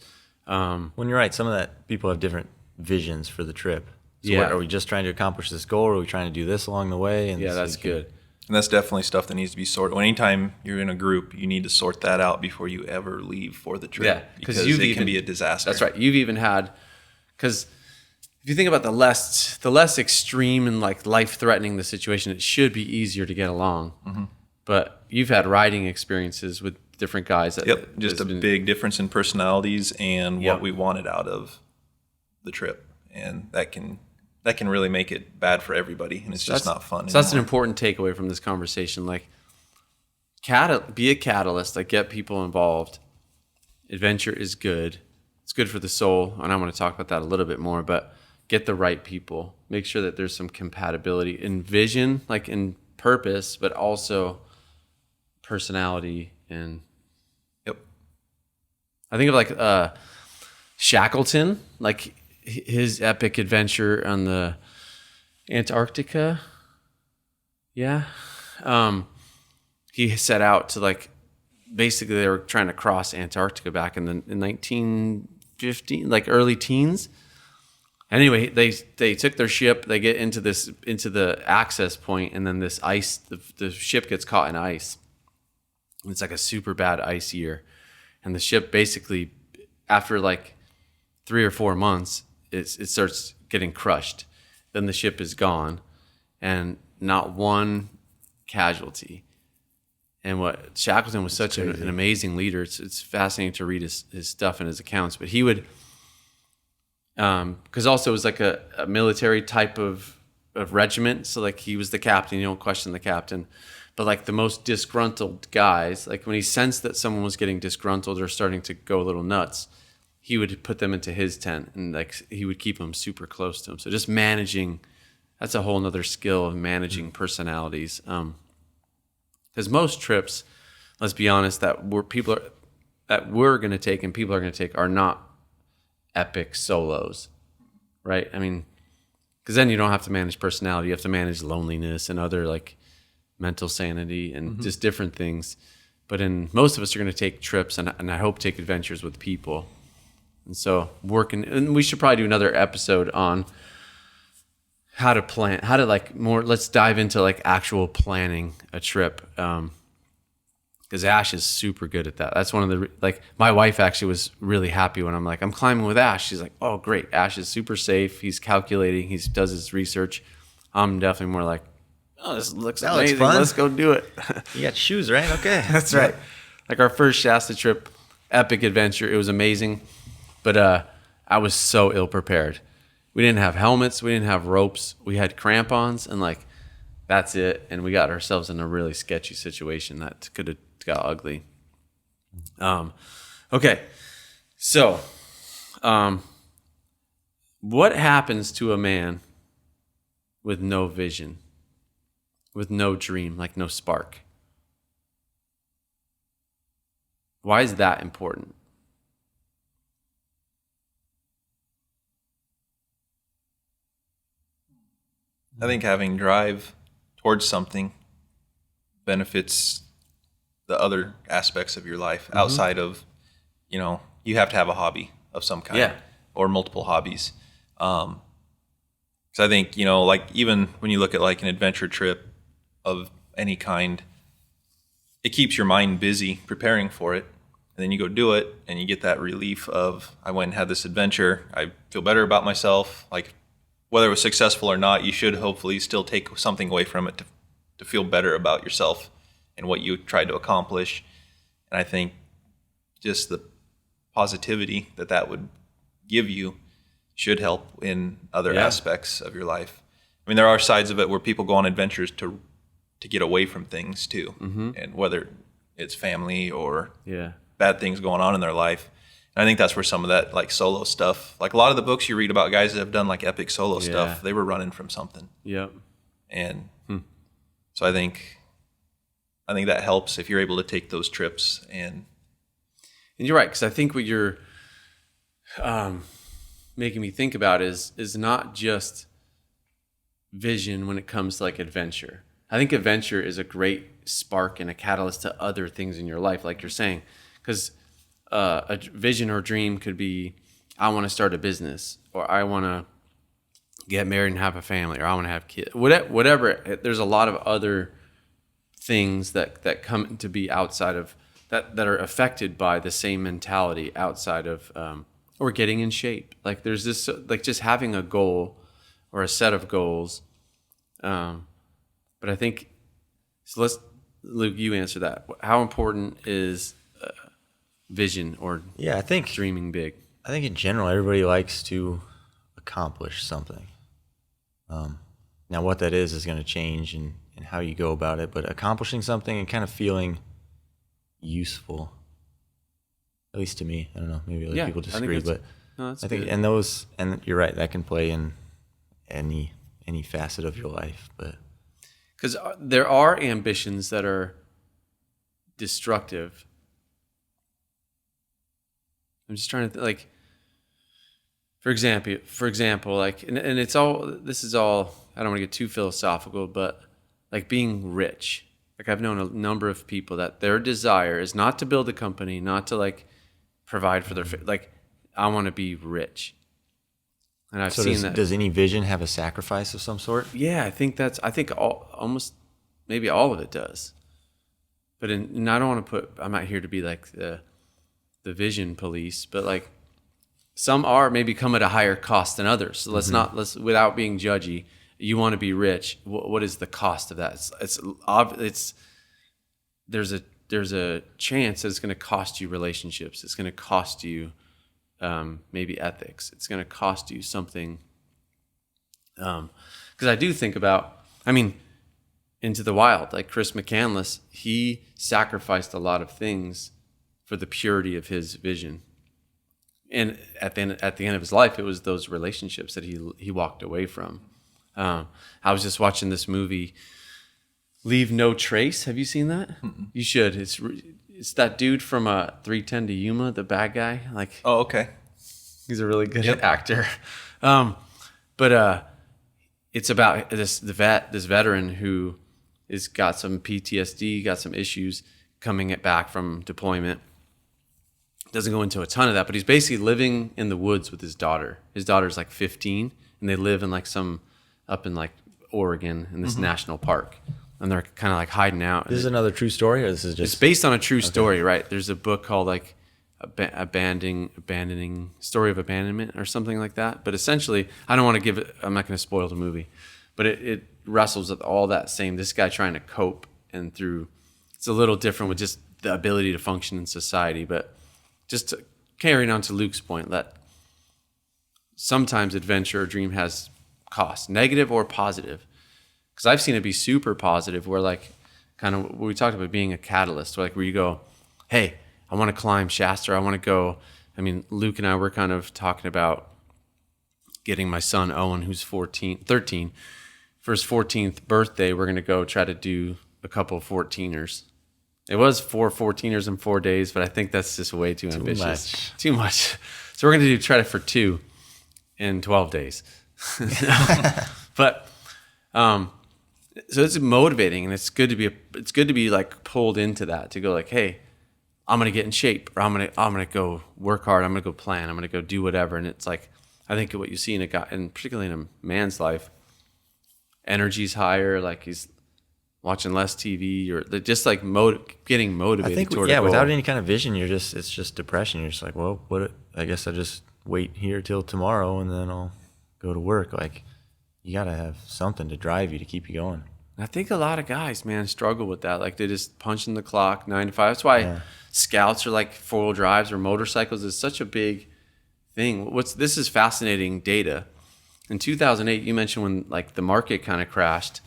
When you're right, some of that people have different visions for the trip. So Yeah. what, are we just trying to accomplish this goal, or are we trying to do this along the way? And Yeah, so that's you can- good. And that's definitely stuff that needs to be sorted. Anytime you're in a group, you need to sort that out before you ever leave for the trip. Yeah, because you've it can be a disaster. That's right. You've even had, because if you think about the less extreme and like life threatening the situation, it should be easier to get along. Mm-hmm. But you've had riding experiences with different guys. Yep, just a big difference in personalities and Yep. what we wanted out of the trip, and that can really make it bad for everybody, and it's just not fun. So that's an anymore. important takeaway from this conversation. Like, be a catalyst. Like, get people involved. Adventure is good. It's good for the soul, and I want to talk about that a little bit more. But get the right people. Make sure that there's some compatibility in vision, like in purpose, but also personality. And Yep. I think of like Shackleton, like his epic adventure on the Antarctica. Yeah. He set out to like, basically they were trying to cross Antarctica back in 1915, like early teens. Anyway, they took their ship, they get into the access point, and then this ice, the ship gets caught in ice. And it's like a super bad ice year. And the ship basically, after like 3 or 4 months, it starts getting crushed. Then the ship is gone, and not one casualty. And what Shackleton was such an amazing leader. It's fascinating to read his stuff and his accounts. But he would, because also it was like a military type of regiment. So like he was the captain. You don't question the captain. But like the most disgruntled guys, like when he sensed that someone was getting disgruntled or starting to go a little nuts, he would put them into his tent, and like he would keep them super close to him. So just managing, that's a whole nother skill of managing personalities. Because most trips, let's be honest, that we're going to take and people are going to take are not epic solos, right? I mean, because then you don't have to manage personality. You have to manage loneliness and other like mental sanity and just different things. But most of us are going to take trips and I hope take adventures with people. And so and we should probably do another episode on how to plan, let's dive into like actual planning a trip. Because Ash is super good at that. That's one of the, like, my wife actually was really happy when I'm like, I'm climbing with Ash. She's like, oh, great. Ash is super safe. He's calculating. He does his research. I'm definitely more like, oh, this looks amazing. Fun. Let's go do it. You got shoes, right? Okay. That's right. Like our first Shasta trip, epic adventure. It was amazing. But I was so ill prepared. We didn't have helmets. We didn't have ropes. We had crampons, and like, that's it. And we got ourselves in a really sketchy situation that could have got ugly. Okay. So, what happens to a man with no vision, with no dream, like no spark? Why is that important? I think having drive towards something benefits the other aspects of your life outside of, you have to have a hobby of some kind or multiple hobbies. Because I think, like even when you look at like an adventure trip of any kind, it keeps your mind busy preparing for it. And then you go do it and you get that relief of, I went and had this adventure. I feel better about myself. Like, whether it was successful or not, you should hopefully still take something away from it to feel better about yourself and what you tried to accomplish. And I think just the positivity that would give you should help in other aspects of your life. I mean, there are sides of it where people go on adventures to get away from things too. And whether it's family or bad things going on in their life. And I think that's where some of that like solo stuff, like a lot of the books you read about guys that have done like epic solo stuff, they were running from something. Yep. And so I think that helps if you're able to take those trips. And you're right, because I think what you're making me think about is not just vision when it comes to like adventure. I think adventure is a great spark and a catalyst to other things in your life, like you're saying, because a vision or dream could be, I want to start a business, or I want to get married and have a family, or I want to have kids. Whatever. There's a lot of other things that come to be outside of that are affected by the same mentality outside of or getting in shape. Like there's this like just having a goal or a set of goals. But I think so. Luke, you answer that. How important is vision or I think dreaming big? I think in general everybody likes to accomplish something. Now what that is going to change and how you go about it, but accomplishing something and kind of feeling useful, at least to me. I don't know, maybe other people disagree, but I think good. And you're right, that can play in any facet of your life, but because there are ambitions that are destructive. I'm just trying to like, for example, like, and it's all, this is all, I don't want to get too philosophical, but like being rich. Like I've known a number of people that their desire is not to build a company, not to like provide for their, like, I want to be rich. And I've seen that. Does any vision have a sacrifice of some sort? Yeah, I think almost maybe all of it does. But and I don't want to I'm not here to be like the vision police, but like some are maybe come at a higher cost than others. So let's without being judgy, you want to be rich. What is the cost of that? There's a chance that it's going to cost you relationships. It's going to cost you maybe ethics. It's going to cost you something. Because I do think about, Into the Wild, like Chris McCandless, he sacrificed a lot of things for the purity of his vision. And at the end of his life, it was those relationships that he walked away from. I was just watching this movie, Leave No Trace. Have you seen that? Mm-mm. You should. It's that dude from 310 to Yuma, the bad guy. Like, oh, okay. He's a really good actor. But it's about this veteran who is got some PTSD, got some issues coming back from deployment. Doesn't go into a ton of that, but he's basically living in the woods with his daughter. His daughter's like 15, and they live in like up in like Oregon in this national park. And they're kind of like hiding out. This is another true story, or this is just... It's based on a true story, right? There's a book called like Abandoning Story of Abandonment or something like that. But essentially, I'm not going to spoil the movie, but it wrestles with all that same, this guy trying to cope and through, it's a little different with just the ability to function in society. But just carrying on to Luke's point, that sometimes adventure or dream has cost, negative or positive. Because I've seen it be super positive, where like kind of what we talked about being a catalyst, like where you go, hey, I want to climb Shasta. I want to go. Luke and I were kind of talking about getting my son Owen, who's 13, for his 14th birthday. We're going to go try to do a couple of 14ers. It was 4 14ers in 4 days, but I think that's just way too ambitious. Too much. So we're going to try it for 2 in 12 days. But so it's motivating, and it's good to be like pulled into that, to go like, hey, I'm gonna get in shape, or I'm gonna go work hard, I'm gonna go plan, I'm gonna go do whatever. And it's like, I think what you see in a guy, and particularly in a man's life, energy's higher, like he's watching less TV, or just like getting motivated. I think toward a goal. Without any kind of vision, it's just depression. You're just like, well, I guess I just wait here till tomorrow and then I'll go to work. Like, you gotta have something to drive you, to keep you going. I think a lot of guys, man, struggle with that. Like, they just punch in the clock 9 to 5. That's why scouts are like 4-wheel drives or motorcycles is such a big thing. This is fascinating data. In 2008, you mentioned when like the market kind of crashed,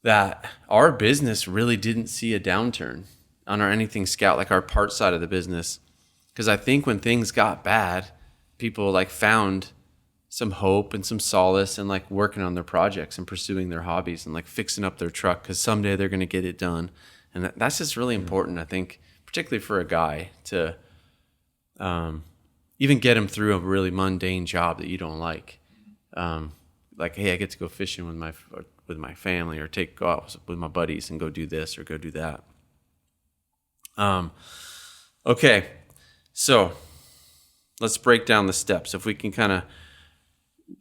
that our business really didn't see a downturn on our anything scout, like our parts side of the business. Because I think when things got bad, people like found some hope and some solace and like working on their projects and pursuing their hobbies and like fixing up their truck, because someday they're going to get it done. And that's just really important, I think, particularly for a guy, to even get him through a really mundane job that you don't like. Like, hey, I get to go fishing with my family, or go out with my buddies and go do this or go do that. Okay, so let's break down the steps. If we can kind of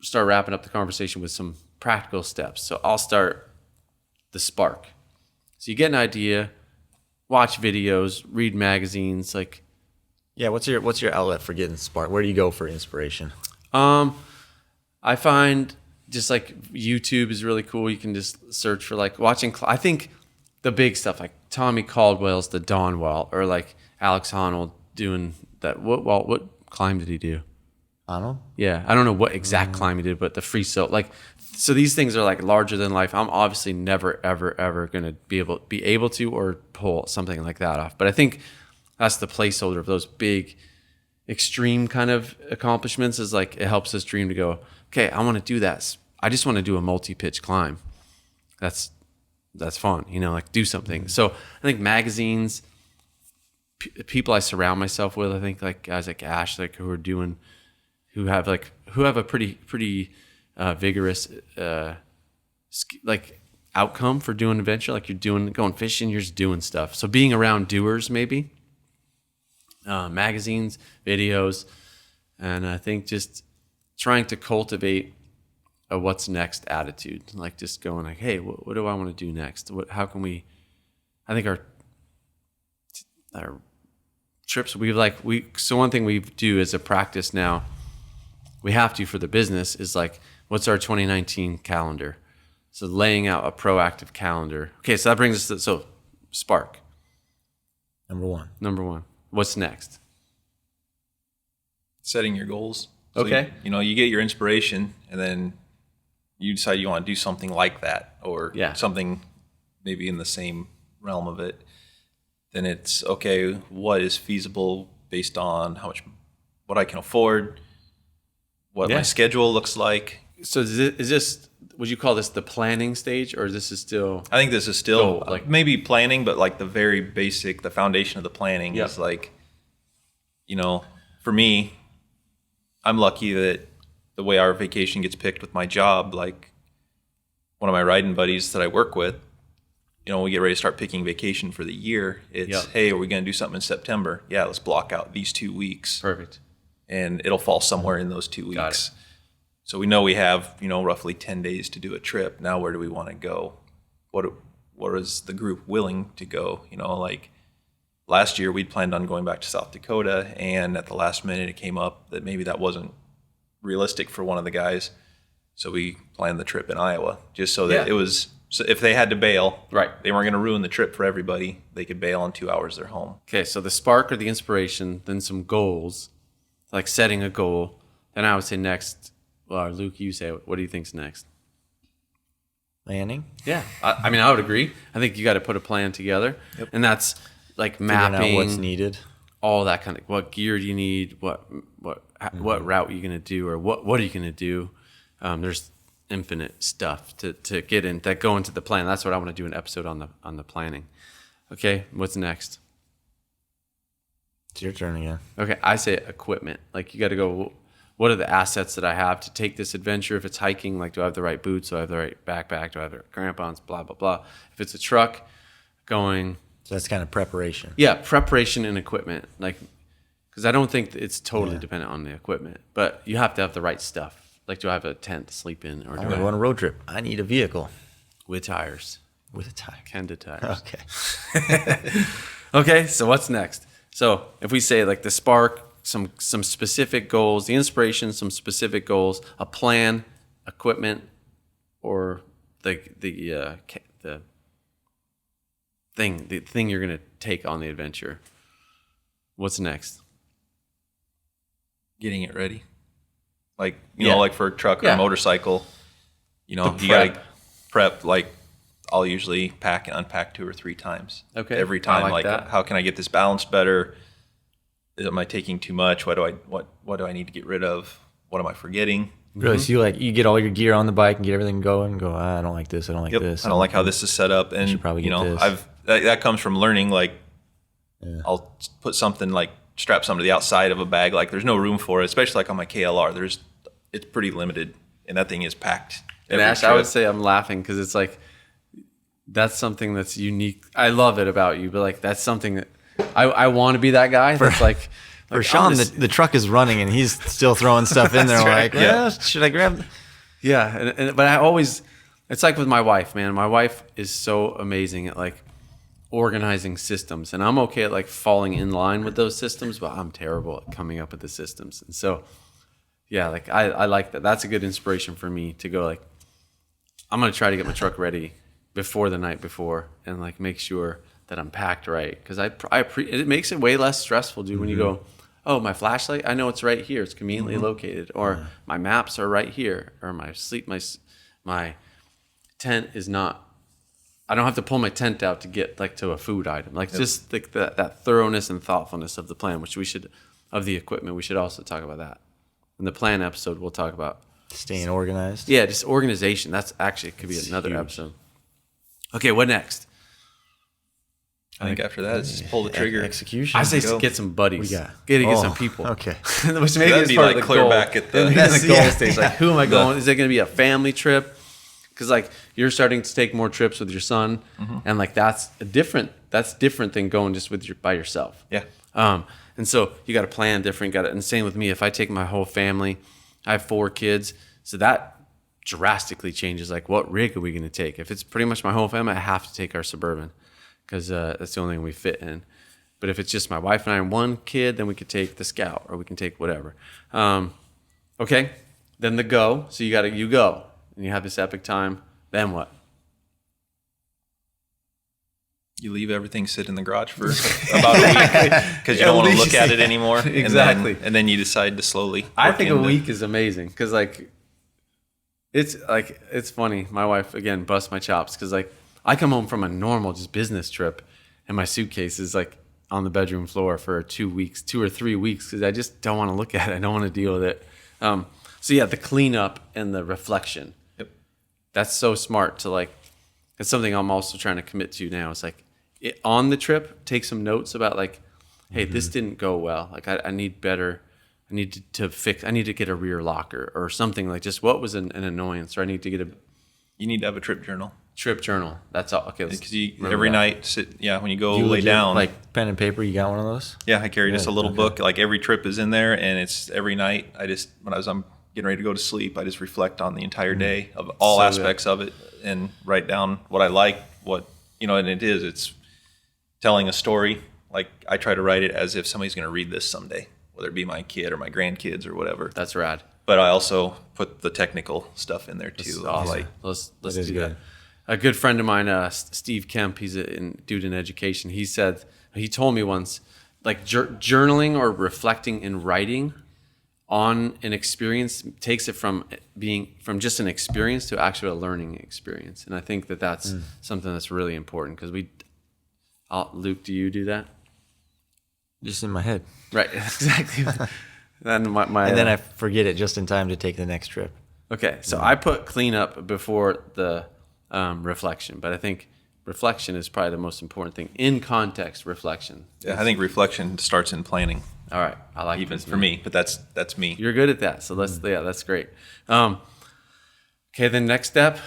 start wrapping up the conversation with some practical steps. So I'll start the spark. So you get an idea, watch videos, read magazines, like. Yeah, what's your outlet for getting spark? Where do you go for inspiration? I find just like YouTube is really cool. You can just search for like watching. I think the big stuff like Tommy Caldwell's The Dawn Wall, or like Alex Honnold doing that. What climb did he do? Honnold? Yeah, I don't know what exact climb he did, but the free solo, like, so these things are like larger than life. I'm obviously never, ever going to be able to or pull something like that off. But I think that's the placeholder of those big, extreme kind of accomplishments. Is like it helps us dream to go, okay, I want to do that. I just want to do a multi-pitch climb. That's fun, like do something. So I think magazines, people I surround myself with, I think like guys like Ash, like who have a pretty vigorous like outcome for doing adventure. Like you're going fishing, you're just doing stuff. So being around doers, maybe magazines, videos, and I think just trying to cultivate a what's next attitude. Like just going like, hey, what do I want to do next? How can we? I think our trips so one thing we do as a practice now, we have to for the business, is like, what's our 2019 calendar? So laying out a proactive calendar. Okay, so that brings us to spark. Number one. What's next? Setting your goals. So Okay. You get your inspiration, and then you decide you want to do something like that, or something maybe in the same realm of it. Then it's okay, what is feasible based on what I can afford, what my schedule looks like. So is this, would you call this the planning stage, or this is still? I think this is still maybe planning, but like the very basic, the foundation of the planning is like, for me, I'm lucky that the way our vacation gets picked with my job, like one of my riding buddies that I work with, we get ready to start picking vacation for the year. It's, hey, are we going to do something in September? Yeah, let's block out these 2 weeks. Perfect. And it'll fall somewhere in those 2 weeks. Got it. So we know we have, roughly 10 days to do a trip. Now, where do we want to go? What is the group willing to go? Like last year we'd planned on going back to South Dakota, and at the last minute it came up that maybe that wasn't realistic for one of the guys. So we planned the trip in Iowa, just so that it was, so if they had to bail, right, they weren't going to ruin the trip for everybody. They could bail in 2 hours, they're home. Okay, so the spark or the inspiration, then some goals, like setting a goal. Then I would say next, Luke, you say, what do you think's next? Planning? Yeah, I mean, I would agree. I think you got to put a plan together, and that's like mapping out what's needed, all that kind of, what gear do you need, what route you're gonna do, or what are you gonna do. There's infinite stuff to get in that go into the plan. That's what I want to do an episode on the planning. Okay, what's next? It's your turn again. Okay, I say equipment. Like you got to go, what are the assets that I have to take this adventure? If it's hiking, like do I have the right boots? Do I have the right backpack? Do I have the right crampons? Blah, blah, blah. If it's a truck going. So that's kind of preparation. Yeah, preparation and equipment. Like, because I don't think it's totally dependent on the equipment, but you have to have the right stuff. Like, do I have a tent to sleep in? Or do I go on a road trip? I need a vehicle. With tires. With a tire. Kenda tires. Okay. Okay, so what's next? So if we say like the spark, some specific goals, the inspiration, some specific goals, a plan, equipment, or the thing you're gonna take on the adventure. What's next? Getting it ready. Like, you know, like for a truck or a motorcycle, you gotta prep. Like, I'll usually pack and unpack 2 or 3 times. Okay. Every time, like how can I get this balanced better? Am I taking too much? What do I need to get rid of? What am I forgetting? Really? So you get all your gear on the bike and get everything going and go, I don't like this. I don't like this. I don't like how this is set up. And should probably get this. that comes from learning. Like, I'll put something like strap something to the outside of a bag. Like, there's no room for it, especially like on my KLR. It's pretty limited, and that thing is packed. And Ash, I would say I'm laughing because it's like that's something that's unique. I love it about you, but like that's something that I want to be that guy. That's like For Sean, the truck is running and he's still throwing stuff in there. right. Like, well, should I grab? Yeah, but I always, it's like with my wife, man. My wife is so amazing at like organizing systems, and I'm okay at like falling in line with those systems, but I'm terrible at coming up with the systems. And so, yeah, like I like that. That's a good inspiration for me to go like, I'm gonna try to get my truck ready before the night before, and like make sure that I'm packed right, because it makes it way less stressful, dude. When you go, oh, my flashlight, I know it's right here. It's conveniently located. Or my maps are right here. Or my tent is not, I don't have to pull my tent out to get like to a food item. Like just like that thoroughness and thoughtfulness of the plan, of the equipment, we should also talk about that. In the plan episode, we'll talk about Staying organized. Yeah, just organization. That's actually, it could be another episode. Okay, what next? I think after that, it's just pull the trigger. Execution. I say get some buddies. We got? Get some people. Okay. Which maybe That'd is be part like of the clear goal. back at the goal stage. Like, who am I going? Is it going to be a family trip? Because like you're starting to take more trips with your son, and like that's different than going just by yourself. Yeah. And so you got to plan different. And same with me. If I take my whole family, I have 4 kids, so that drastically changes. Like, what rig are we going to take? If it's pretty much my whole family, I have to take our Suburban, because that's the only thing we fit in. But if it's just my wife and I and 1 kid, then we could take the Scout, or we can take whatever. Okay, then the go. So you go, and you have this epic time. Then what? You leave everything sit in the garage for about a week because you don't want to look at it anymore. Exactly. And then you decide to slowly. I think a week is amazing, because it's funny. My wife again busts my chops, because like I come home from a normal just business trip, and my suitcase is like on the bedroom floor for 2 or 3 weeks, because I just don't want to look at it. I don't want to deal with it. So yeah, the cleanup and the reflection. Yep. That's so smart to like. It's something I'm also trying to commit to now. It's like on the trip, take some notes about like, hey, this didn't go well. Like I need better. I need to fix. I need to get a rear locker or something, like just what was an annoyance, or I need to get a. You need to have a trip journal. Trip journal. That's all. Okay. Because every night sit. Yeah, when you go lay legit, down. like pen and paper. You got one of those? Yeah, I carry just a little book. Like every trip is in there, and it's every night. I'm getting ready to go to sleep, I just reflect on the entire day of all aspects of it, and write down what I like, and it's telling a story. Like I try to write it as if somebody's going to read this someday, whether it be my kid or my grandkids or whatever. That's rad. But I also put the technical stuff in there too. Awesome. Like, let's do that. A good friend of mine, Steve Kemp, he's a dude in education. He told me once, like journaling or reflecting and writing on an experience takes it from just an experience to actually a learning experience. And I think that's something that's really important, because Luke, do you do that? Just in my head. Right, exactly. And then I forget it just in time to take the next trip. Okay, so I put cleanup before the reflection, but I think reflection is probably the most important thing. In context, reflection. Yeah, I think reflection starts in planning. All right, I like even this, for me, but that's me. You're good at that, so that's great. Okay, then next step.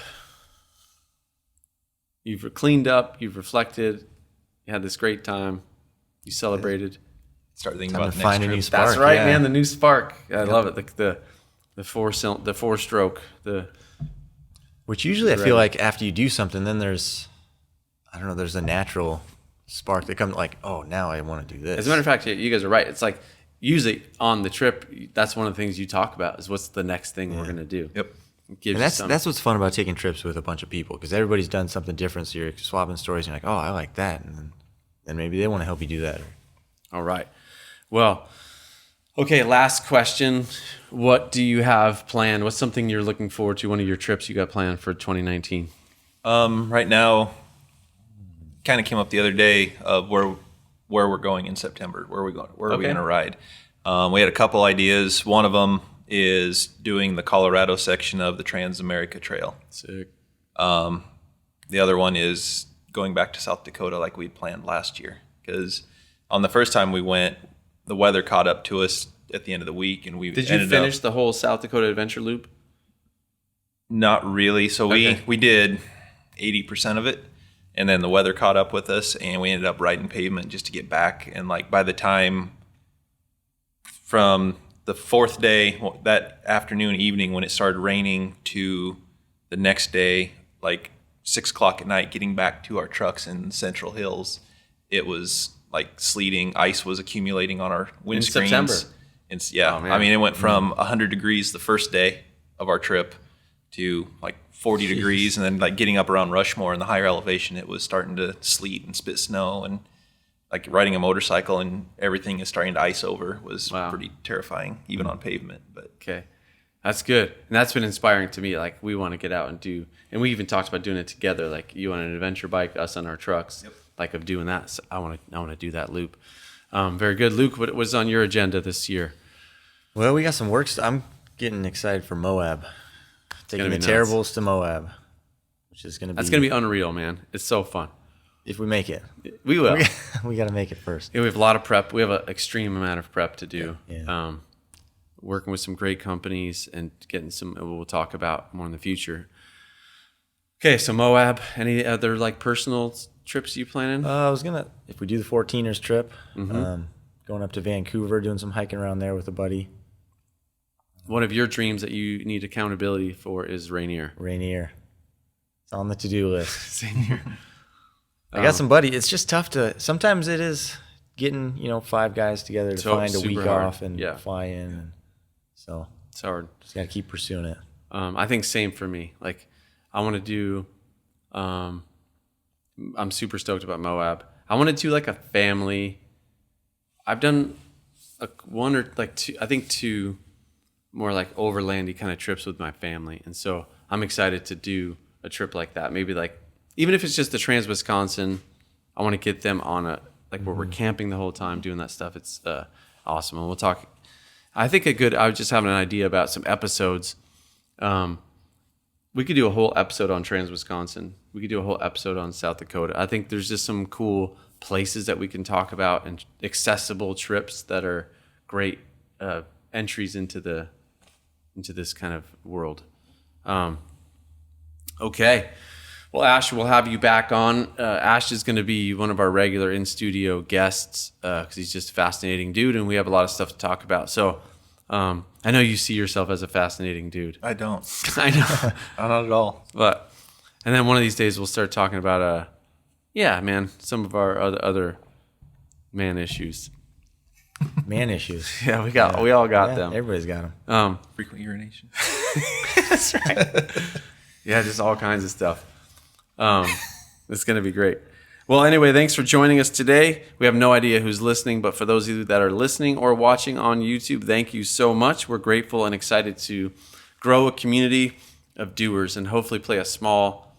You've cleaned up, you've reflected, you had this great time, you celebrated. Start thinking Time about to the find next a trip. new spark. That's right, man. The new spark. I love it. The 4-stroke. Which usually I feel like after you do something, then there's a natural spark that comes like, oh, now I want to do this. As a matter of fact, you guys are right. It's like usually on the trip, that's one of the things you talk about is what's the next thing we're going to do. Yep. And that's what's fun about taking trips with a bunch of people, because everybody's done something different. So you're swapping stories, and you're like, oh, I like that, and then maybe they want to help you do that. All right. Well, okay. Last question. What do you have planned? What's something you're looking forward to? One of your trips you got planned for 2019? Right now, kind of came up the other day of where we're going in September. Where are we going? Where are we going to ride? We had a couple ideas. One of them is doing the Colorado section of the Trans-America Trail. Sick. The other one is going back to South Dakota like we'd planned last year. Because on the first time we went, the weather caught up to us at the end of the week, and we Did you finish the whole South Dakota Adventure Loop? Not really. So we did 80% of it, And then the weather caught up with us, and we ended up riding pavement just to get back. And like by the time from the fourth day, that afternoon, evening, when it started raining, to the next day, like 6 o'clock at night, getting back to our trucks in Central Hills, it was like sleeting. Ice was accumulating on our windscreens. In September. Yeah. Oh, I mean, it went from 100 degrees the first day of our trip to like 40 degrees, and then like getting up around Rushmore in the higher elevation, it was starting to sleet and spit snow, and like riding a motorcycle and everything is starting to ice over was pretty terrifying, even on pavement. But okay, that's good, and that's been inspiring to me. Like we want to get out and do, and we even talked about doing it together. Like you on an adventure bike, us on our trucks, like of doing that. So I want to do that loop. Very good, Luke. What was on your agenda this year? Well, we got some work. I'm getting excited for Moab. Taking the Terribles to Moab, which is going to be... That's going to be unreal, man. It's so fun. If we make it. We will. We got to make it first. Yeah, we have a lot of prep. We have an extreme amount of prep to do. Yeah. Working with some great companies and getting some... We'll talk about more in the future. Okay, so Moab. Any other like personal trips you planning? I was going to... If we do the 14ers trip, going up to Vancouver, doing some hiking around there with a buddy. One of your dreams that you need accountability for is Rainier. Rainier. It's on the to-do list. Same here. I got some buddy. It's just tough to... Sometimes it is getting, 5 guys together to find a week off and fly in. And so it's hard. Just got to keep pursuing it. I think same for me. Like I want to do... I'm super stoked about Moab. I want to do like a family... I've done one or like two... I think 2... more like overlandy kind of trips with my family, and so I'm excited to do a trip like that. Maybe like even if it's just the Trans-Wisconsin, I want to get them on a like where we're camping the whole time doing that stuff. It's awesome, and we'll talk. I think I was just having an idea about some episodes. We could do a whole episode on Trans-Wisconsin. We could do a whole episode on South Dakota. I think there's just some cool places that we can talk about and accessible trips that are great entries into this kind of world. Okay. Well, Ash, we'll have you back on. Ash is going to be one of our regular in-studio guests because he's just a fascinating dude, and we have a lot of stuff to talk about. So I know you see yourself as a fascinating dude. I don't. I know. Not at all. And then one of these days we'll start talking about, some of our other man issues. Man issues. Yeah, we all got them. Everybody's got them. Frequent urination. That's right. Yeah, just all kinds of stuff. It's going to be great. Well, anyway, thanks for joining us today. We have no idea who's listening, but for those of you that are listening or watching on YouTube, thank you so much. We're grateful and excited to grow a community of doers and hopefully play a small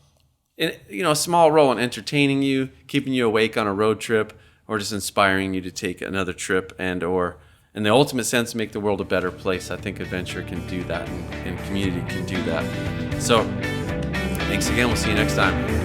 role in entertaining you, keeping you awake on a road trip, or just inspiring you to take another trip or in the ultimate sense, make the world a better place. I think adventure can do that and community can do that. So thanks again. We'll see you next time.